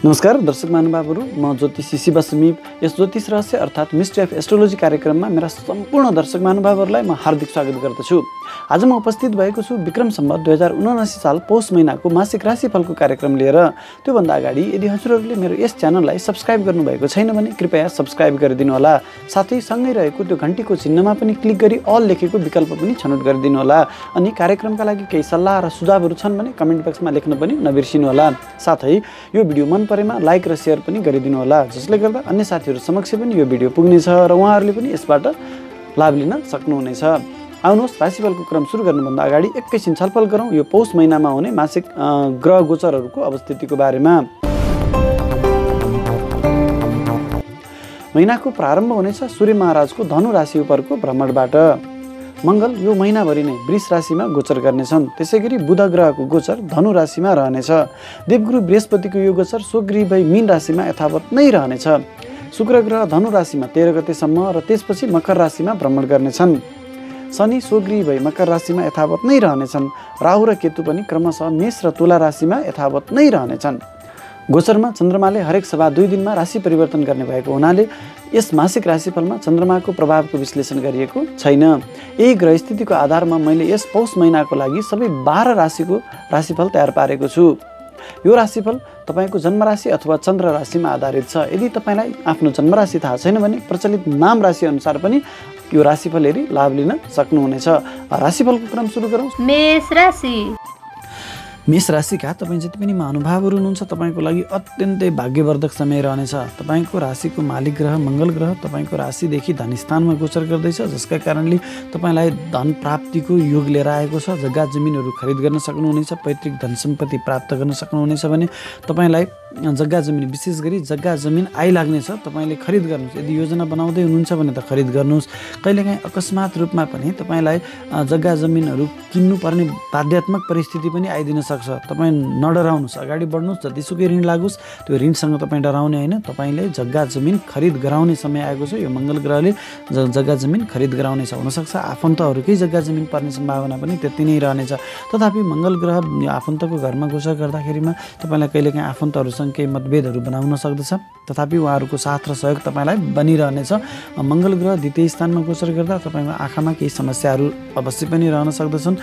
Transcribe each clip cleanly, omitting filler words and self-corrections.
नमस्कार दर्शक महानुभावहरू, म ज्योतिषी शिव समीप यस ज्योतिष रहस्य अर्थात् मिस्ट्री अफ एस्ट्रोलोजी कार्यक्रममा मेरा सम्पूर्ण दर्शक महानुभावहरूलाई म हार्दिक स्वागत गर्दछु। आज म उपस्थित भएको छु विक्रम सम्वत 2079 साल पौष महिनाको मासिक राशिफलको कार्यक्रम लिएर। त्योभन्दा अगाडि यदि हजुरहरूले मेरो यस च्यानललाई सब्स्क्राइब गर्नुभएको छैन भने कृपया सब्स्क्राइब गरिदिनु होला। साथै सँगै रहेको त्यो घण्टीको चिन्हमा पनि क्लिक गरी अल लेखेको विकल्प पनि छनौट गरिदिनु होला। अनि कार्यक्रमका लागि केही सल्लाह र सुझावहरू छन् भने कमेन्ट बक्समा लेख्न पनि नबिर्सिनु होला। साथै यो भिडियो मन परेमा लाइक र शेयर पनि गरिदिनु होला, जसले गर्दा अन्य साथीहरू समक्ष पनि यो भिडियो पुग्नेछ र उहाँहरूले पनि यसबाट लाभ लिन सक्नुहुनेछ। आउनुहोस् राशिफलको क्रम सुरु गर्नुभन्दा अगाडि एकैछिन छलफल गरौँ यो पौष महिनामा हुने मासिक ग्रह गोचरहरूको अवस्थितिको बारेमा। महिनाको प्रारम्भ हुनेछ सूर्य महाराजको धनु राशि उपरको भ्रमणबाट। मङ्गल यो महिनाभरि नै वृष राशिमा गोचर गर्नेछन्। त्यसैगरी बुध ग्रहको गोचर धनु राशिमा रहनेछ। देवगुरु बृहस्पतिको यो गोचर स्वगृही भई मीन राशिमा यथावत नै रहनेछ। शुक्र ग्रह धनु राशिमा 13 गतेसम्म र त्यसपछि मकर राशिमा भ्रमण गर्नेछन्। शनि स्वगृही भई मकर राशिमा यथावत नै रहनेछन्। राहु र केतु पनि क्रमशः मेष र तुला राशिमा यथावत नै रहनेछन्। गोचरमा चन्द्रमाले हरेक सभा 2 दिनमा राशि परिवर्तन गर्ने भएको हुनाले यस मासिक राशिफलमा चन्द्रमाको प्रभावको विश्लेषण गरिएको छैन। यही ग्रह स्थितिको आधारमा मैले यस पौष महिनाको लागि सबै 12 राशिको राशिफल तयार पारेको छु। यो राशिफल तपाईँको जन्मराशि अथवा चन्द्र राशिमा आधारित छ। यदि तपाईँलाई आफ्नो जन्मराशि थाहा छैन भने प्रचलित नाम राशि अनुसार पनि यो राशिफल हेरी लाभ लिन सक्नुहुनेछ। राशिफलको क्रम सुरु गरौँ। मेष राशि। मेष राशिका तपाईँ जति पनि महानुभावहरू हुनुहुन्छ तपाईँको लागि अत्यन्तै भाग्यवर्धक समय रहनेछ। तपाईँको राशिको मालिक ग्रह मङ्गल ग्रह तपाईँको राशिदेखि धनस्थानमा गोचर गर्दैछ, जसका कारणले तपाईँलाई धन प्राप्तिको योग लिएर आएको छ। जग्गा जमिनहरू खरिद गर्न सक्नुहुनेछ। पैतृक धन सम्पत्ति प्राप्त गर्न सक्नुहुनेछ भने तपाईँलाई जग्गा जमिन, विशेष गरी जग्गा जमिन आइलाग्नेछ, तपाईँले खरिद गर्नुहोस्। यदि योजना बनाउँदै हुनुहुन्छ भने त खरिद गर्नुहोस्। कहिलेकाहीँ अकस्मात रूपमा पनि तपाईँलाई जग्गा जमिनहरू किन्नुपर्ने बाध्यात्मक परिस्थिति पनि आइदिन सक्छ। तपाईँ नडराउनुहोस्, अगाडि बढ्नुहोस्। जतिसुकै ऋण लागोस् त्यो ऋणसँग तपाईँ डराउने होइन। तपाईँले जग्गा जमिन खरिद गराउने समय आएको छ। यो मङ्गल ग्रहले जग्गा जमिन खरिद गराउनेछ। हुनसक्छ आफन्तहरूकै जग्गा जमिन पर्ने सम्भावना पनि त्यति नै रहनेछ। तथापि मङ्गल ग्रह आफन्तको घरमा गोचर गर्दाखेरिमा तपाईँलाई कहिलेकाहीँ आफन्तहरूसँग केही मतभेदहरू बनाउन सक्दछ, तथापि उहाँहरूको साथ र सहयोग तपाईँलाई बनिरहनेछ। मङ्गल ग्रह द्वितीय स्थानमा गोचर गर्दा तपाईँको आँखामा केही समस्याहरू अवश्य पनि रहन सक्दछन्।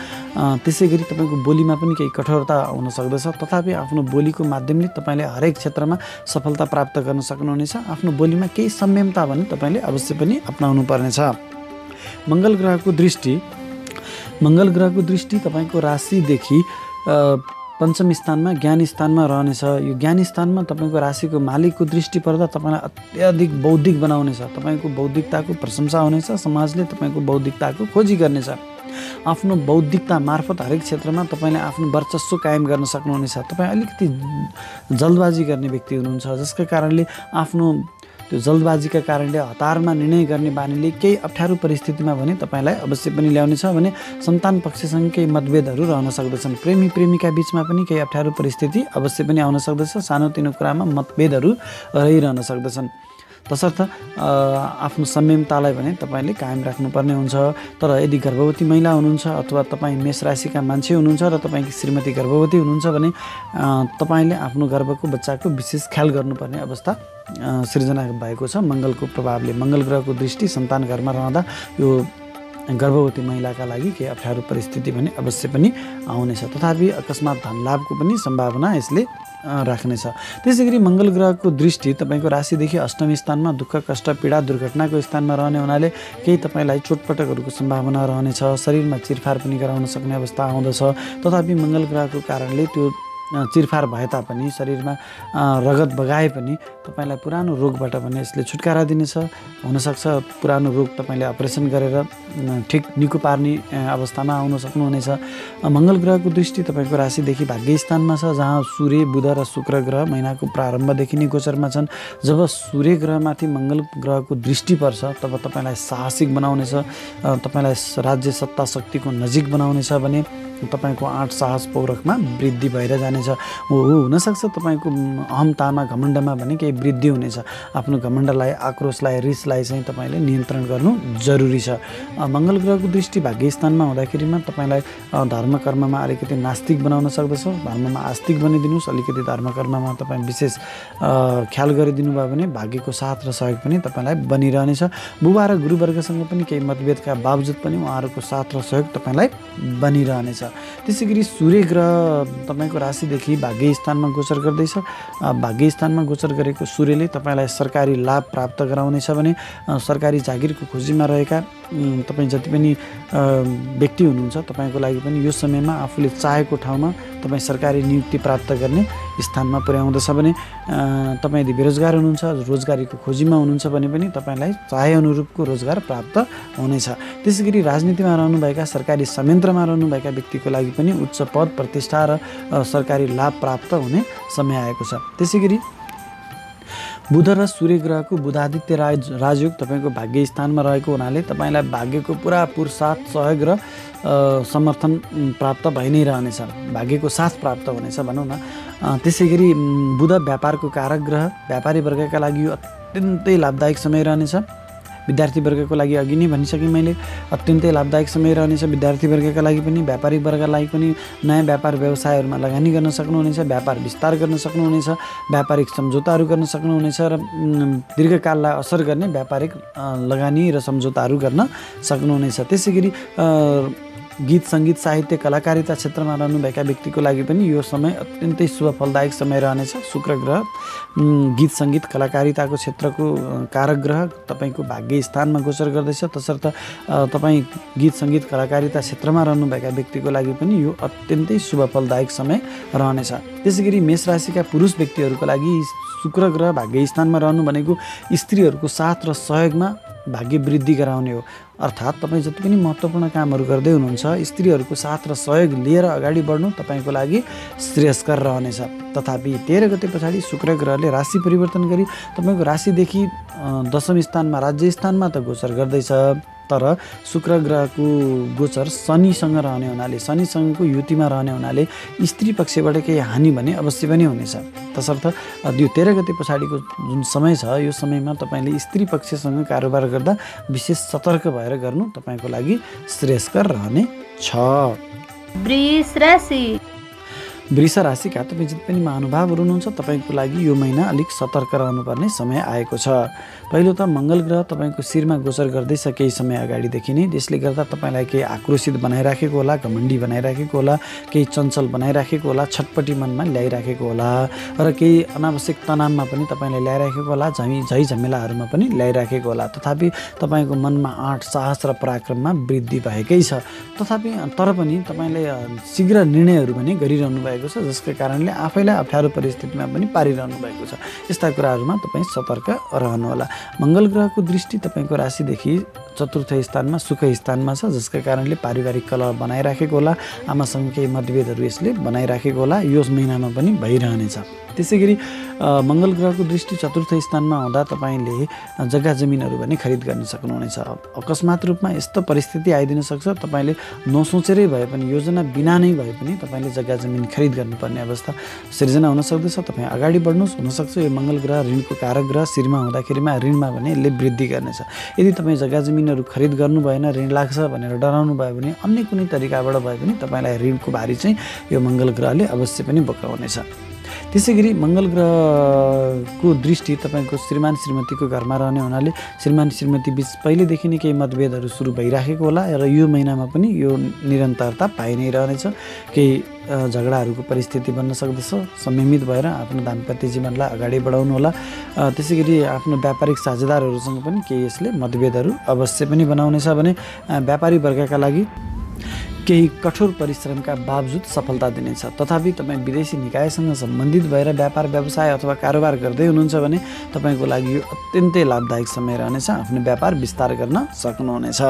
त्यसै गरी तपाईँको बोलीमा पनि केही कठोरता हुन सक्दछ। तथापि आफ्नो बोलीको माध्यमले तपाईँले हरेक क्षेत्रमा सफलता प्राप्त गर्न सक्नुहुनेछ। आफ्नो बोलीमा केही संयमता भने तपाईँले अवश्य पनि अपनाउनु पर्नेछ। मङ्गल ग्रहको दृष्टि तपाईँको राशिदेखि पञ्चम स्थानमा ज्ञान स्थानमा रहनेछ। यो ज्ञान स्थानमा तपाईँको राशिको मालिकको दृष्टि पर्दा तपाईँलाई अत्याधिक बौद्धिक बनाउनेछ। तपाईँको बौद्धिकताको प्रशंसा हुनेछ। समाजले तपाईँको बौद्धिकताको खोजी गर्नेछ। आफ्नो बौद्धिकता मार्फत हरेक क्षेत्रमा तपाईँले आफ्नो वर्चस्व कायम गर्न सक्नुहुनेछ। तपाईँ अलिकति जल्दबाजी गर्ने व्यक्ति हुनुहुन्छ, जसका कारणले आफ्नो त्यो जल्दबाजीका कारणले हतारमा निर्णय गर्ने बानीले केही अप्ठ्यारो परिस्थितिमा भने तपाईँलाई अवश्य पनि ल्याउनेछ। भने सन्तान पक्षसँग केही मतभेदहरू रहन सक्दछन्। प्रेमी प्रेमिका बिचमा पनि केही अप्ठ्यारो परिस्थिति अवश्य पनि आउन सक्दछ। सानोतिनो कुरामा मतभेदहरू रहिरहन सक्दछन्। तसर्थ आफ्नो संयमतालाई भने तपाईँले कायम राख्नुपर्ने हुन्छ। तर यदि गर्भवती महिला हुनुहुन्छ अथवा तपाईँ मेष राशिका मान्छे हुनुहुन्छ र तपाईँकी श्रीमती गर्भवती हुनुहुन्छ भने तपाईँले आफ्नो गर्भको बच्चाको विशेष ख्याल गर्नुपर्ने अवस्था सृजना भएको छ। मङ्गलको प्रभावले मङ्गल ग्रहको दृष्टि सन्तान घरमा रहँदा यो गर्भवती महिलाका लागि केही अप्ठ्यारो परिस्थिति भने अवश्य पनि आउनेछ। तथापि अकस्मात धन लाभको पनि सम्भावना यसले राख्नेछ। त्यसै गरी मङ्गल ग्रहको दृष्टि तपाईँको राशिदेखि अष्टम स्थानमा दुःख कष्ट पीडा दुर्घटनाको स्थानमा रहने हुनाले केही तपाईँलाई चोटपटकहरूको सम्भावना रहनेछ। शरीरमा चिरफार पनि गराउन सक्ने अवस्था आउँदछ। तथापि मङ्गल ग्रहको कारणले त्यो चिरफार भए तापनि शरीरमा रगत बगाए पनि तपाईँलाई पुरानो रोगबाट पनि यसले छुटकारा दिनेछ। हुनसक्छ पुरानो रोग तपाईँले अपरेसन गरेर ठिक निको पार्ने अवस्थामा आउन सक्नुहुनेछ। मङ्गल ग्रहको दृष्टि तपाईँको राशिदेखि भाग्य स्थानमा छ, जहाँ सूर्य बुध र शुक्र ग्रह महिनाको प्रारम्भदेखि नै गोचरमा छन्। जब सूर्य ग्रहमाथि मङ्गल ग्रहको दृष्टि पर्छ तब तपाईँलाई साहसिक बनाउनेछ, तपाईँलाई राज्य सत्ता शक्तिको नजिक बनाउनेछ। भने तपाईँको 8 साहस पौरखमा वृद्धि भएर जाने रहनेछ। हुनसक्छ तपाईँको अहमतामा घमण्डमा भने केही वृद्धि हुनेछ। आफ्नो घमण्डलाई, आक्रोशलाई, रिसलाई चाहिँ तपाईँले नियन्त्रण गर्नु जरुरी छ। मङ्गल ग्रहको दृष्टि भाग्य स्थानमा हुँदाखेरिमा तपाईँलाई धर्म कर्ममा अलिकति नास्तिक बनाउन सक्दछ। धर्ममा आस्तिक बनिदिनुहोस्। अलिकति धर्म कर्ममा तपाईँ विशेष ख्याल गरिदिनु भयो भने भाग्यको साथ र सहयोग पनि तपाईँलाई बनिरहनेछ। बुबा र गुरुवर्गसँग पनि केही मतभेदका बावजुद पनि उहाँहरूको साथ र सहयोग तपाईँलाई बनिरहनेछ। त्यसै गरी सूर्य ग्रह तपाईँको राशिदेखि भाग्य स्थानमा गोचर गर्दैछ। भाग्य स्थानमा गोचर गरेको सूर्यले तपाईँलाई सरकारी लाभ प्राप्त गराउनेछ भने सरकारी जागिरको खोजीमा रहेका तपाईँ जति पनि व्यक्ति हुनुहुन्छ तपाईँको लागि पनि यो समयमा आफूले चाहेको ठाउँमा तपाईँ सरकारी नियुक्ति प्राप्त गर्ने स्थानमा पुर्याउँदछ भने तपाईँ यदि बेरोजगार हुनुहुन्छ, रोजगारीको खोजीमा हुनुहुन्छ भने पनि तपाईँलाई चाहे अनुरूपको रोजगार प्राप्त हुनेछ। त्यसै गरी राजनीतिमा रहनुभएका, सरकारी संयन्त्रमा रहनुभएका व्यक्तिको लागि पनि उच्च पद, प्रतिष्ठा र सरकारी लाभ प्राप्त हुने समय आएको छ। त्यसै गरी बुध र सूर्य ग्रहको बुधादित्य राजयोग तपाईँको भाग्य स्थानमा रहेको हुनाले तपाईँलाई भाग्यको पुरापुर साथ, सहयोग र समर्थन प्राप्त भइ नै रहनेछ। भाग्यको साथ प्राप्त हुनेछ भनौँ न। त्यसै गरी बुध व्यापारको कारक ग्रह, व्यापारी वर्गका लागि यो अत्यन्तै लाभदायक समय रहनेछ। विद्यार्थी वर्गको लागि अघि नै भनिसकेँ मैले, अत्यन्तै लाभदायक समय रहनेछ। विद्यार्थी वर्गका लागि पनि, व्यापारी वर्गलाई पनि नयाँ व्यापार व्यवसायहरूमा लगानी गर्न सक्नुहुनेछ, व्यापार विस्तार गर्न सक्नुहुनेछ, व्यापारिक सम्झौताहरू गर्न सक्नुहुनेछ र दीर्घकाललाई असर गर्ने व्यापारिक लगानी र सम्झौताहरू गर्न सक्नुहुनेछ। त्यसै गरी गीत, सङ्गीत, साहित्य, कलाकारिता क्षेत्रमा रहनुभएका व्यक्तिको लागि पनि यो समय अत्यन्तै शुभ फलदायक समय रहनेछ। शुक्र ग्रह गीत, सङ्गीत, कलाकारिताको क्षेत्रको कारक ग्रह तपाईँको भाग्य स्थानमा गोचर गर्दैछ। तसर्थ तपाईँ गीत, सङ्गीत, कलाकारिता क्षेत्रमा रहनुभएका व्यक्तिको लागि पनि यो अत्यन्तै शुभ फलदायक समय रहनेछ। त्यसै गरी मेष राशिका पुरुष व्यक्तिहरूको लागि शुक्र ग्रह भाग्य स्थानमा रहनु भनेको स्त्रीहरूको साथ र सहयोगमा भाग्य वृद्धि गराउने हो। अर्थात् तपाईँ जति पनि महत्त्वपूर्ण कामहरू गर्दै हुनुहुन्छ, स्त्रीहरूको साथ र सहयोग लिएर अगाडि बढ्नु तपाईँको लागि श्रेयस्कर रहनेछ। तथापि 13 गते पछाडि शुक्र ग्रहले राशि परिवर्तन गरी तपाईँको राशिदेखि दशम स्थानमा, राज्य स्थानमा त गोचर गर्दैछ, तर शुक्र ग्रहको गोचर शनिसँग रहने हुनाले, शनिसँगको युतिमा रहने हुनाले स्त्री पक्षबाट केही हानि भने अवश्य पनि हुनेछ। तसर्थ यो 13 गते पछाडिको जुन समय छ, यो समयमा तपाईँले स्त्री पक्षसँग कारोबार गर्दा विशेष सतर्क भएर गर्नु तपाईँको लागि श्रेयस्कर रहने छ। वृष राशिका तपाईँ जति पनि महानुभावहरू हुनुहुन्छ तपाईँको लागि यो महिना अलिक सतर्क रहनुपर्ने समय आएको छ। पहिलो त मङ्गल ग्रह तपाईँको शिरमा गोचर गर्दैछ केही समय अगाडिदेखि नै, त्यसले गर्दा तपाईँलाई केही आक्रोशित बनाइराखेको होला, घमण्डी बनाइराखेको होला, केही चञ्चल बनाइराखेको होला, छटपटी मनमा ल्याइराखेको होला र केही अनावश्यक तनावमा पनि तपाईँलाई ल्याइराखेको होला, झै झमेलाहरूमा पनि ल्याइराखेको होला। तथापि तपाईँको मनमा आँट, साहस र पराक्रममा वृद्धि भएकै छ। तर पनि तपाईँले शीघ्र निर्णयहरू पनि गरिरहनु भएको छ, जसको कारणले आफैलाई अप्ठ्यारो परिस्थितिमा पनि पारिरहनु भएको छ। यस्ता कुराहरूमा तपाईँ सतर्क रहनुहोला। मङ्गल ग्रहको दृष्टि तपाईँको राशिदेखि चतुर्थ स्थानमा, सुख स्थानमा छ, जसका कारणले पारिवारिक कलह बनाइराखेको होला, आमासँग केही मतभेदहरू यसले बनाइराखेको होला, यो महिनामा पनि भइरहनेछ। त्यसै गरी मङ्गल ग्रहको दृष्टि चतुर्थ स्थानमा हुँदा तपाईँले जग्गा जमिनहरू पनि खरिद गर्न सक्नुहुनेछ। अकस्मात रूपमा यस्तो परिस्थिति आइदिन सक्छ, तपाईँले नसोचेरै भए पनि, योजना बिना नै भए पनि तपाईँले जग्गा जमिन खरिद गर्नुपर्ने अवस्था सिर्जना हुन सक्दछ। तपाईँ अगाडि बढ्नुहोस्। हुनसक्छ यो मङ्गल ग्रह ऋणको कारक ग्रह शिरमा हुँदाखेरिमा ऋणमा भने यसले वृद्धि गर्नेछ। यदि तपाईँ जग्गा जमिनहरू खरिद गर्नु भएन, ऋण लाग्छ भनेर डराउनु भयो भने अन्य कुनै तरिकाबाट भए पनि तपाईँलाई ऋणको भारी चाहिँ यो मङ्गल ग्रहले अवश्य पनि बोकाउनेछ। त्यसै गरी मङ्गल ग्रहको दृष्टि तपाईँको श्रीमान श्रीमतीको घरमा रहने हुनाले श्रीमान श्रीमती बिच पहिलेदेखि नै केही मतभेदहरू सुरु भइराखेको होला र यो महिनामा पनि यो निरन्तरता पाइ नै रहनेछ। केही झगडाहरूको परिस्थिति बन्न सक्दछ। संयमित भएर आफ्नो दाम्पत्य जीवनलाई अगाडि बढाउनु होला। त्यसै गरी आफ्नो व्यापारिक साझेदारहरूसँग पनि केही यसले मतभेदहरू अवश्य पनि बनाउनेछ भने व्यापारी वर्गका लागि केही कठोर परिश्रमका बावजुद सफलता दिनेछ। तथापि तपाईँ विदेशी निकायसँग सम्बन्धित भएर व्यापार व्यवसाय अथवा कारोबार गर्दै हुनुहुन्छ भने तपाईँको लागि यो अत्यन्तै लाभदायक समय रहनेछ। आफ्नो व्यापार विस्तार गर्न सक्नुहुनेछ।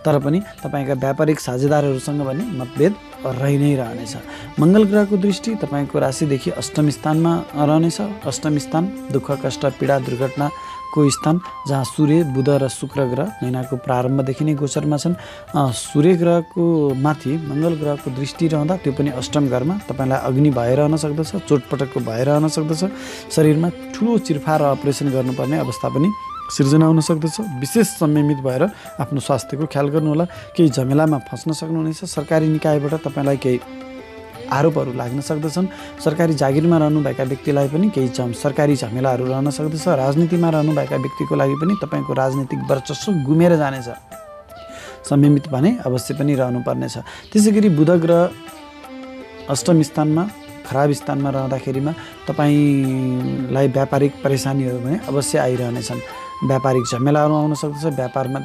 तर पनि तपाईँका व्यापारिक साझेदारहरूसँग भने मतभेद रहि नै रहनेछ। मङ्गल ग्रहको दृष्टि तपाईँको राशिदेखि अष्टम स्थानमा रहनेछ। अष्टम स्थान दुःख, कष्ट, पीडा, दुर्घटनाको को स्थान जहाँ सूर्य, बुध र शुक्र ग्रह महिनाको प्रारम्भदेखि नै गोचरमा छन्। सूर्य ग्रहको माथि मङ्गल ग्रहको दृष्टि रहँदा त्यो पनि अष्टम घरमा तपाईँलाई अग्नि भइरहन सक्दछ, चोटपटकको भइरहन सक्दछ, शरीरमा ठुलो चिरफार अपरेसन गर्नुपर्ने अवस्था पनि सिर्जना हुन सक्दछ। विशेष संयमित भएर आफ्नो स्वास्थ्यको ख्याल गर्नुहोला। केही झमेलामा फस्न सक्नुहुनेछ। सरकारी निकायबाट तपाईँलाई केही आरोपहरू लाग्न सक्दछन्। सरकारी जागिरमा रहनुभएका व्यक्तिलाई पनि केही सरकारी झमेलाहरू रहन सक्दछ। राजनीतिमा रहनुभएका व्यक्तिको लागि पनि तपाईँको राजनीतिक वर्चस्व गुमेर जानेछ। संयमित भने अवश्य पनि रहनुपर्नेछ। त्यसै गरी बुध ग्रह अष्टम स्थानमा खराब स्थानमा रहँदाखेरिमा तपाईँलाई व्यापारिक परेशानीहरू पनि अवश्य आइरहनेछन्। व्यापारिक झमेलाहरू आउन सक्दछ। व्यापारमा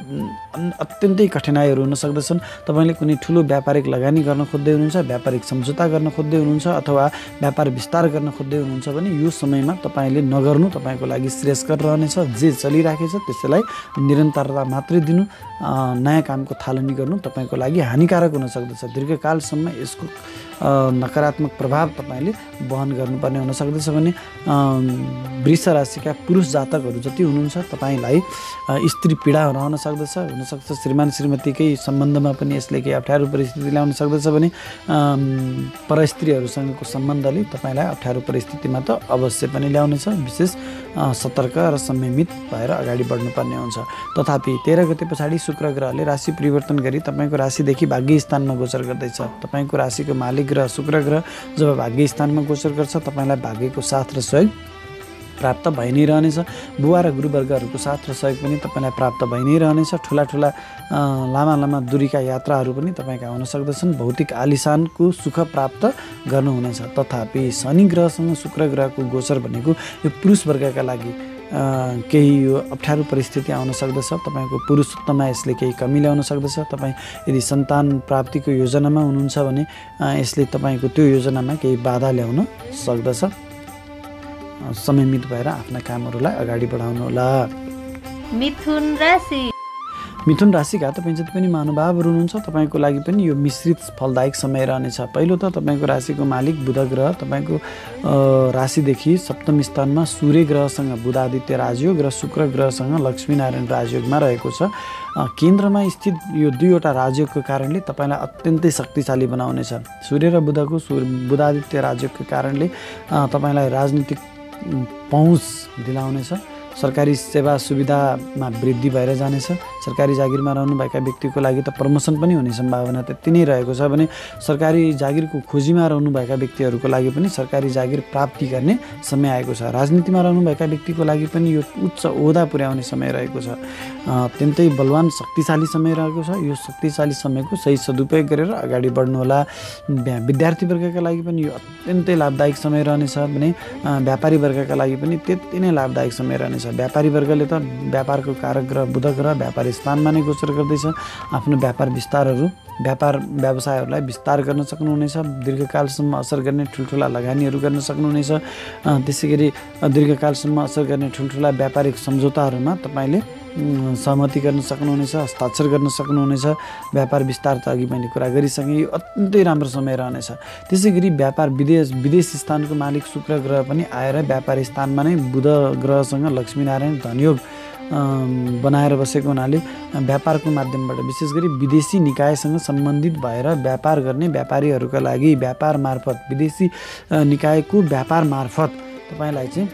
अत्यन्तै कठिनाइहरू हुन सक्दछन्। तपाईँले कुनै ठुलो व्यापारिक लगानी गर्न खोज्दै हुनुहुन्छ, व्यापारिक सम्झौता गर्न खोज्दै हुनुहुन्छ अथवा व्यापार विस्तार गर्न खोज्दै हुनुहुन्छ भने यो समयमा तपाईँले नगर्नु तपाईँको लागि श्रेयस्कर रहनेछ। जे चलिराखेको छ त्यसैलाई निरन्तरता मात्रै दिनु। नयाँ कामको थालनी गर्नु तपाईँको लागि हानिकारक हुन सक्दछ। दीर्घकालसम्म यसको नकारात्मक प्रभाव तपाईँले वहन गर्नुपर्ने हुन सक्दछ। भने वृष राशिका पुरुष जातकहरू जति हुनुहुन्छ तपाईँलाई स्त्री पीडा रहन सक्दछ। हुनसक्छ श्रीमान श्रीमतीकै सम्बन्धमा पनि यसले केही अप्ठ्यारो परिस्थिति ल्याउन सक्दछ। भने परस्त्रीहरूसँगको सम्बन्धले तपाईँलाई अप्ठ्यारो परिस्थितिमा त अवश्य पनि ल्याउनेछ। विशेष सतर्क र संयमित भएर अगाडि बढ्नुपर्ने हुन्छ। तथापि 13 गते पछाडि शुक्र ग्रहले राशि परिवर्तन गरी तपाईँको राशिदेखि भाग्य स्थानमा गोचर गर्दैछ। तपाईँको राशिको मालिक ग्रह शुक्र ग्रह जब भाग्य स्थानमा गोचर गर्छ तपाईँलाई भाग्यको साथ र सहयोग प्राप्त भइ नै रहनेछ। बुवा र गुरुवर्गहरूको साथ र सहयोग पनि तपाईँलाई प्राप्त भइ नै रहनेछ। ठुला लामा दूरीका यात्राहरू पनि तपाईँका हुन सक्दछन्। भौतिक आलिशानको सुख प्राप्त गर्नुहुनेछ। तथापि शनि ग्रहसँग शुक्र ग्रहको गोचर भनेको यो पुरुष वर्गका लागि केही यो अप्ठ्यारो परिस्थिति आउन सक्दछ। तपाईँको पुरुषत्वमा यसले केही कमी ल्याउन सक्दछ। तपाईँ यदि सन्तान प्राप्तिको योजनामा हुनुहुन्छ भने यसले तपाईँको त्यो योजनामा केही बाधा ल्याउन सक्दछ। संयमित भएर आफ्ना कामहरूलाई अगाडि बढाउनुहोला। मिथुन राशिका तपाईँ जति पनि महानुभावहरू हुनुहुन्छ तपाईँको लागि पनि यो मिश्रित फलदायक समय रहनेछ। पहिलो त तपाईँको राशिको मालिक बुध ग्रह तपाईँको राशिदेखि सप्तम स्थानमा सूर्य ग्रहसँग बुधादित्य राजयोग र शुक्र ग्रहसँग लक्ष्मीनारायण राजयोगमा रहेको छ। केन्द्रमा स्थित यो दुईवटा राजयोगको कारणले तपाईँलाई अत्यन्तै शक्तिशाली बनाउनेछ। सूर्य र बुधादित्य राजयोगको कारणले तपाईँलाई राजनीतिक पहुँच दिलाउनेछ। सरकारी सेवा सुविधामा वृद्धि भएर जानेछ। सरकारी जागिरमा रहनुभएका व्यक्तिको लागि त प्रमोसन पनि हुने सम्भावना त्यति नै रहेको छ। भने सरकारी जागिरको खोजीमा रहनुभएका व्यक्तिहरूको लागि पनि सरकारी जागिर प्राप्ति गर्ने समय आएको छ। राजनीतिमा रहनुभएका व्यक्तिको लागि पनि यो उच्च ओहदा पुर्याउने समय रहेको छ। अत्यन्तै बलवान शक्तिशाली समय रहेको छ। यो शक्तिशाली समयको सही सदुपयोग गरेर अगाडि बढ्नुहोला। विद्यार्थी वर्गका लागि पनि यो अत्यन्तै लाभदायक समय रहनेछ। भने व्यापारी वर्गका लागि पनि त्यति नै लाभदायक समय रहनेछ। व्यापारी वर्गले त व्यापारको कारक ग्रह बुध ग्रह व्यापार स्थानमा नै गोचर गर्दैछ। आफ्नो व्यापार व्यवसायहरूलाई विस्तार गर्न सक्नुहुनेछ। दीर्घकालसम्म असर गर्ने ठुल्ठुला लगानीहरू गर्न सक्नुहुनेछ। त्यसै गरी दीर्घकालसम्म असर गर्ने ठुल्ठुला व्यापारिक सम्झौताहरूमा तपाईँले सहमति गर्न सक्नुहुनेछ, हस्ताक्षर गर्न सक्नुहुनेछ। व्यापार विस्तार त अघि मैले कुरा गरिसकेँ। यो अत्यन्तै राम्रो समय रहनेछ। त्यसै गरी विदेश स्थानको मालिक शुक्र ग्रह पनि आएर व्यापार स्थानमा नै बुध ग्रहसँग लक्ष्मीनारायण धनयोग बनाएर बसेको हुनाले व्यापारको माध्यमबाट विशेष गरी विदेशी निकायसँग सम्बन्धित भएर व्यापार गर्ने व्यापारीहरूका लागि व्यापार मार्फत विदेशी निकायको व्यापार मार्फत तपाईँलाई चाहिँ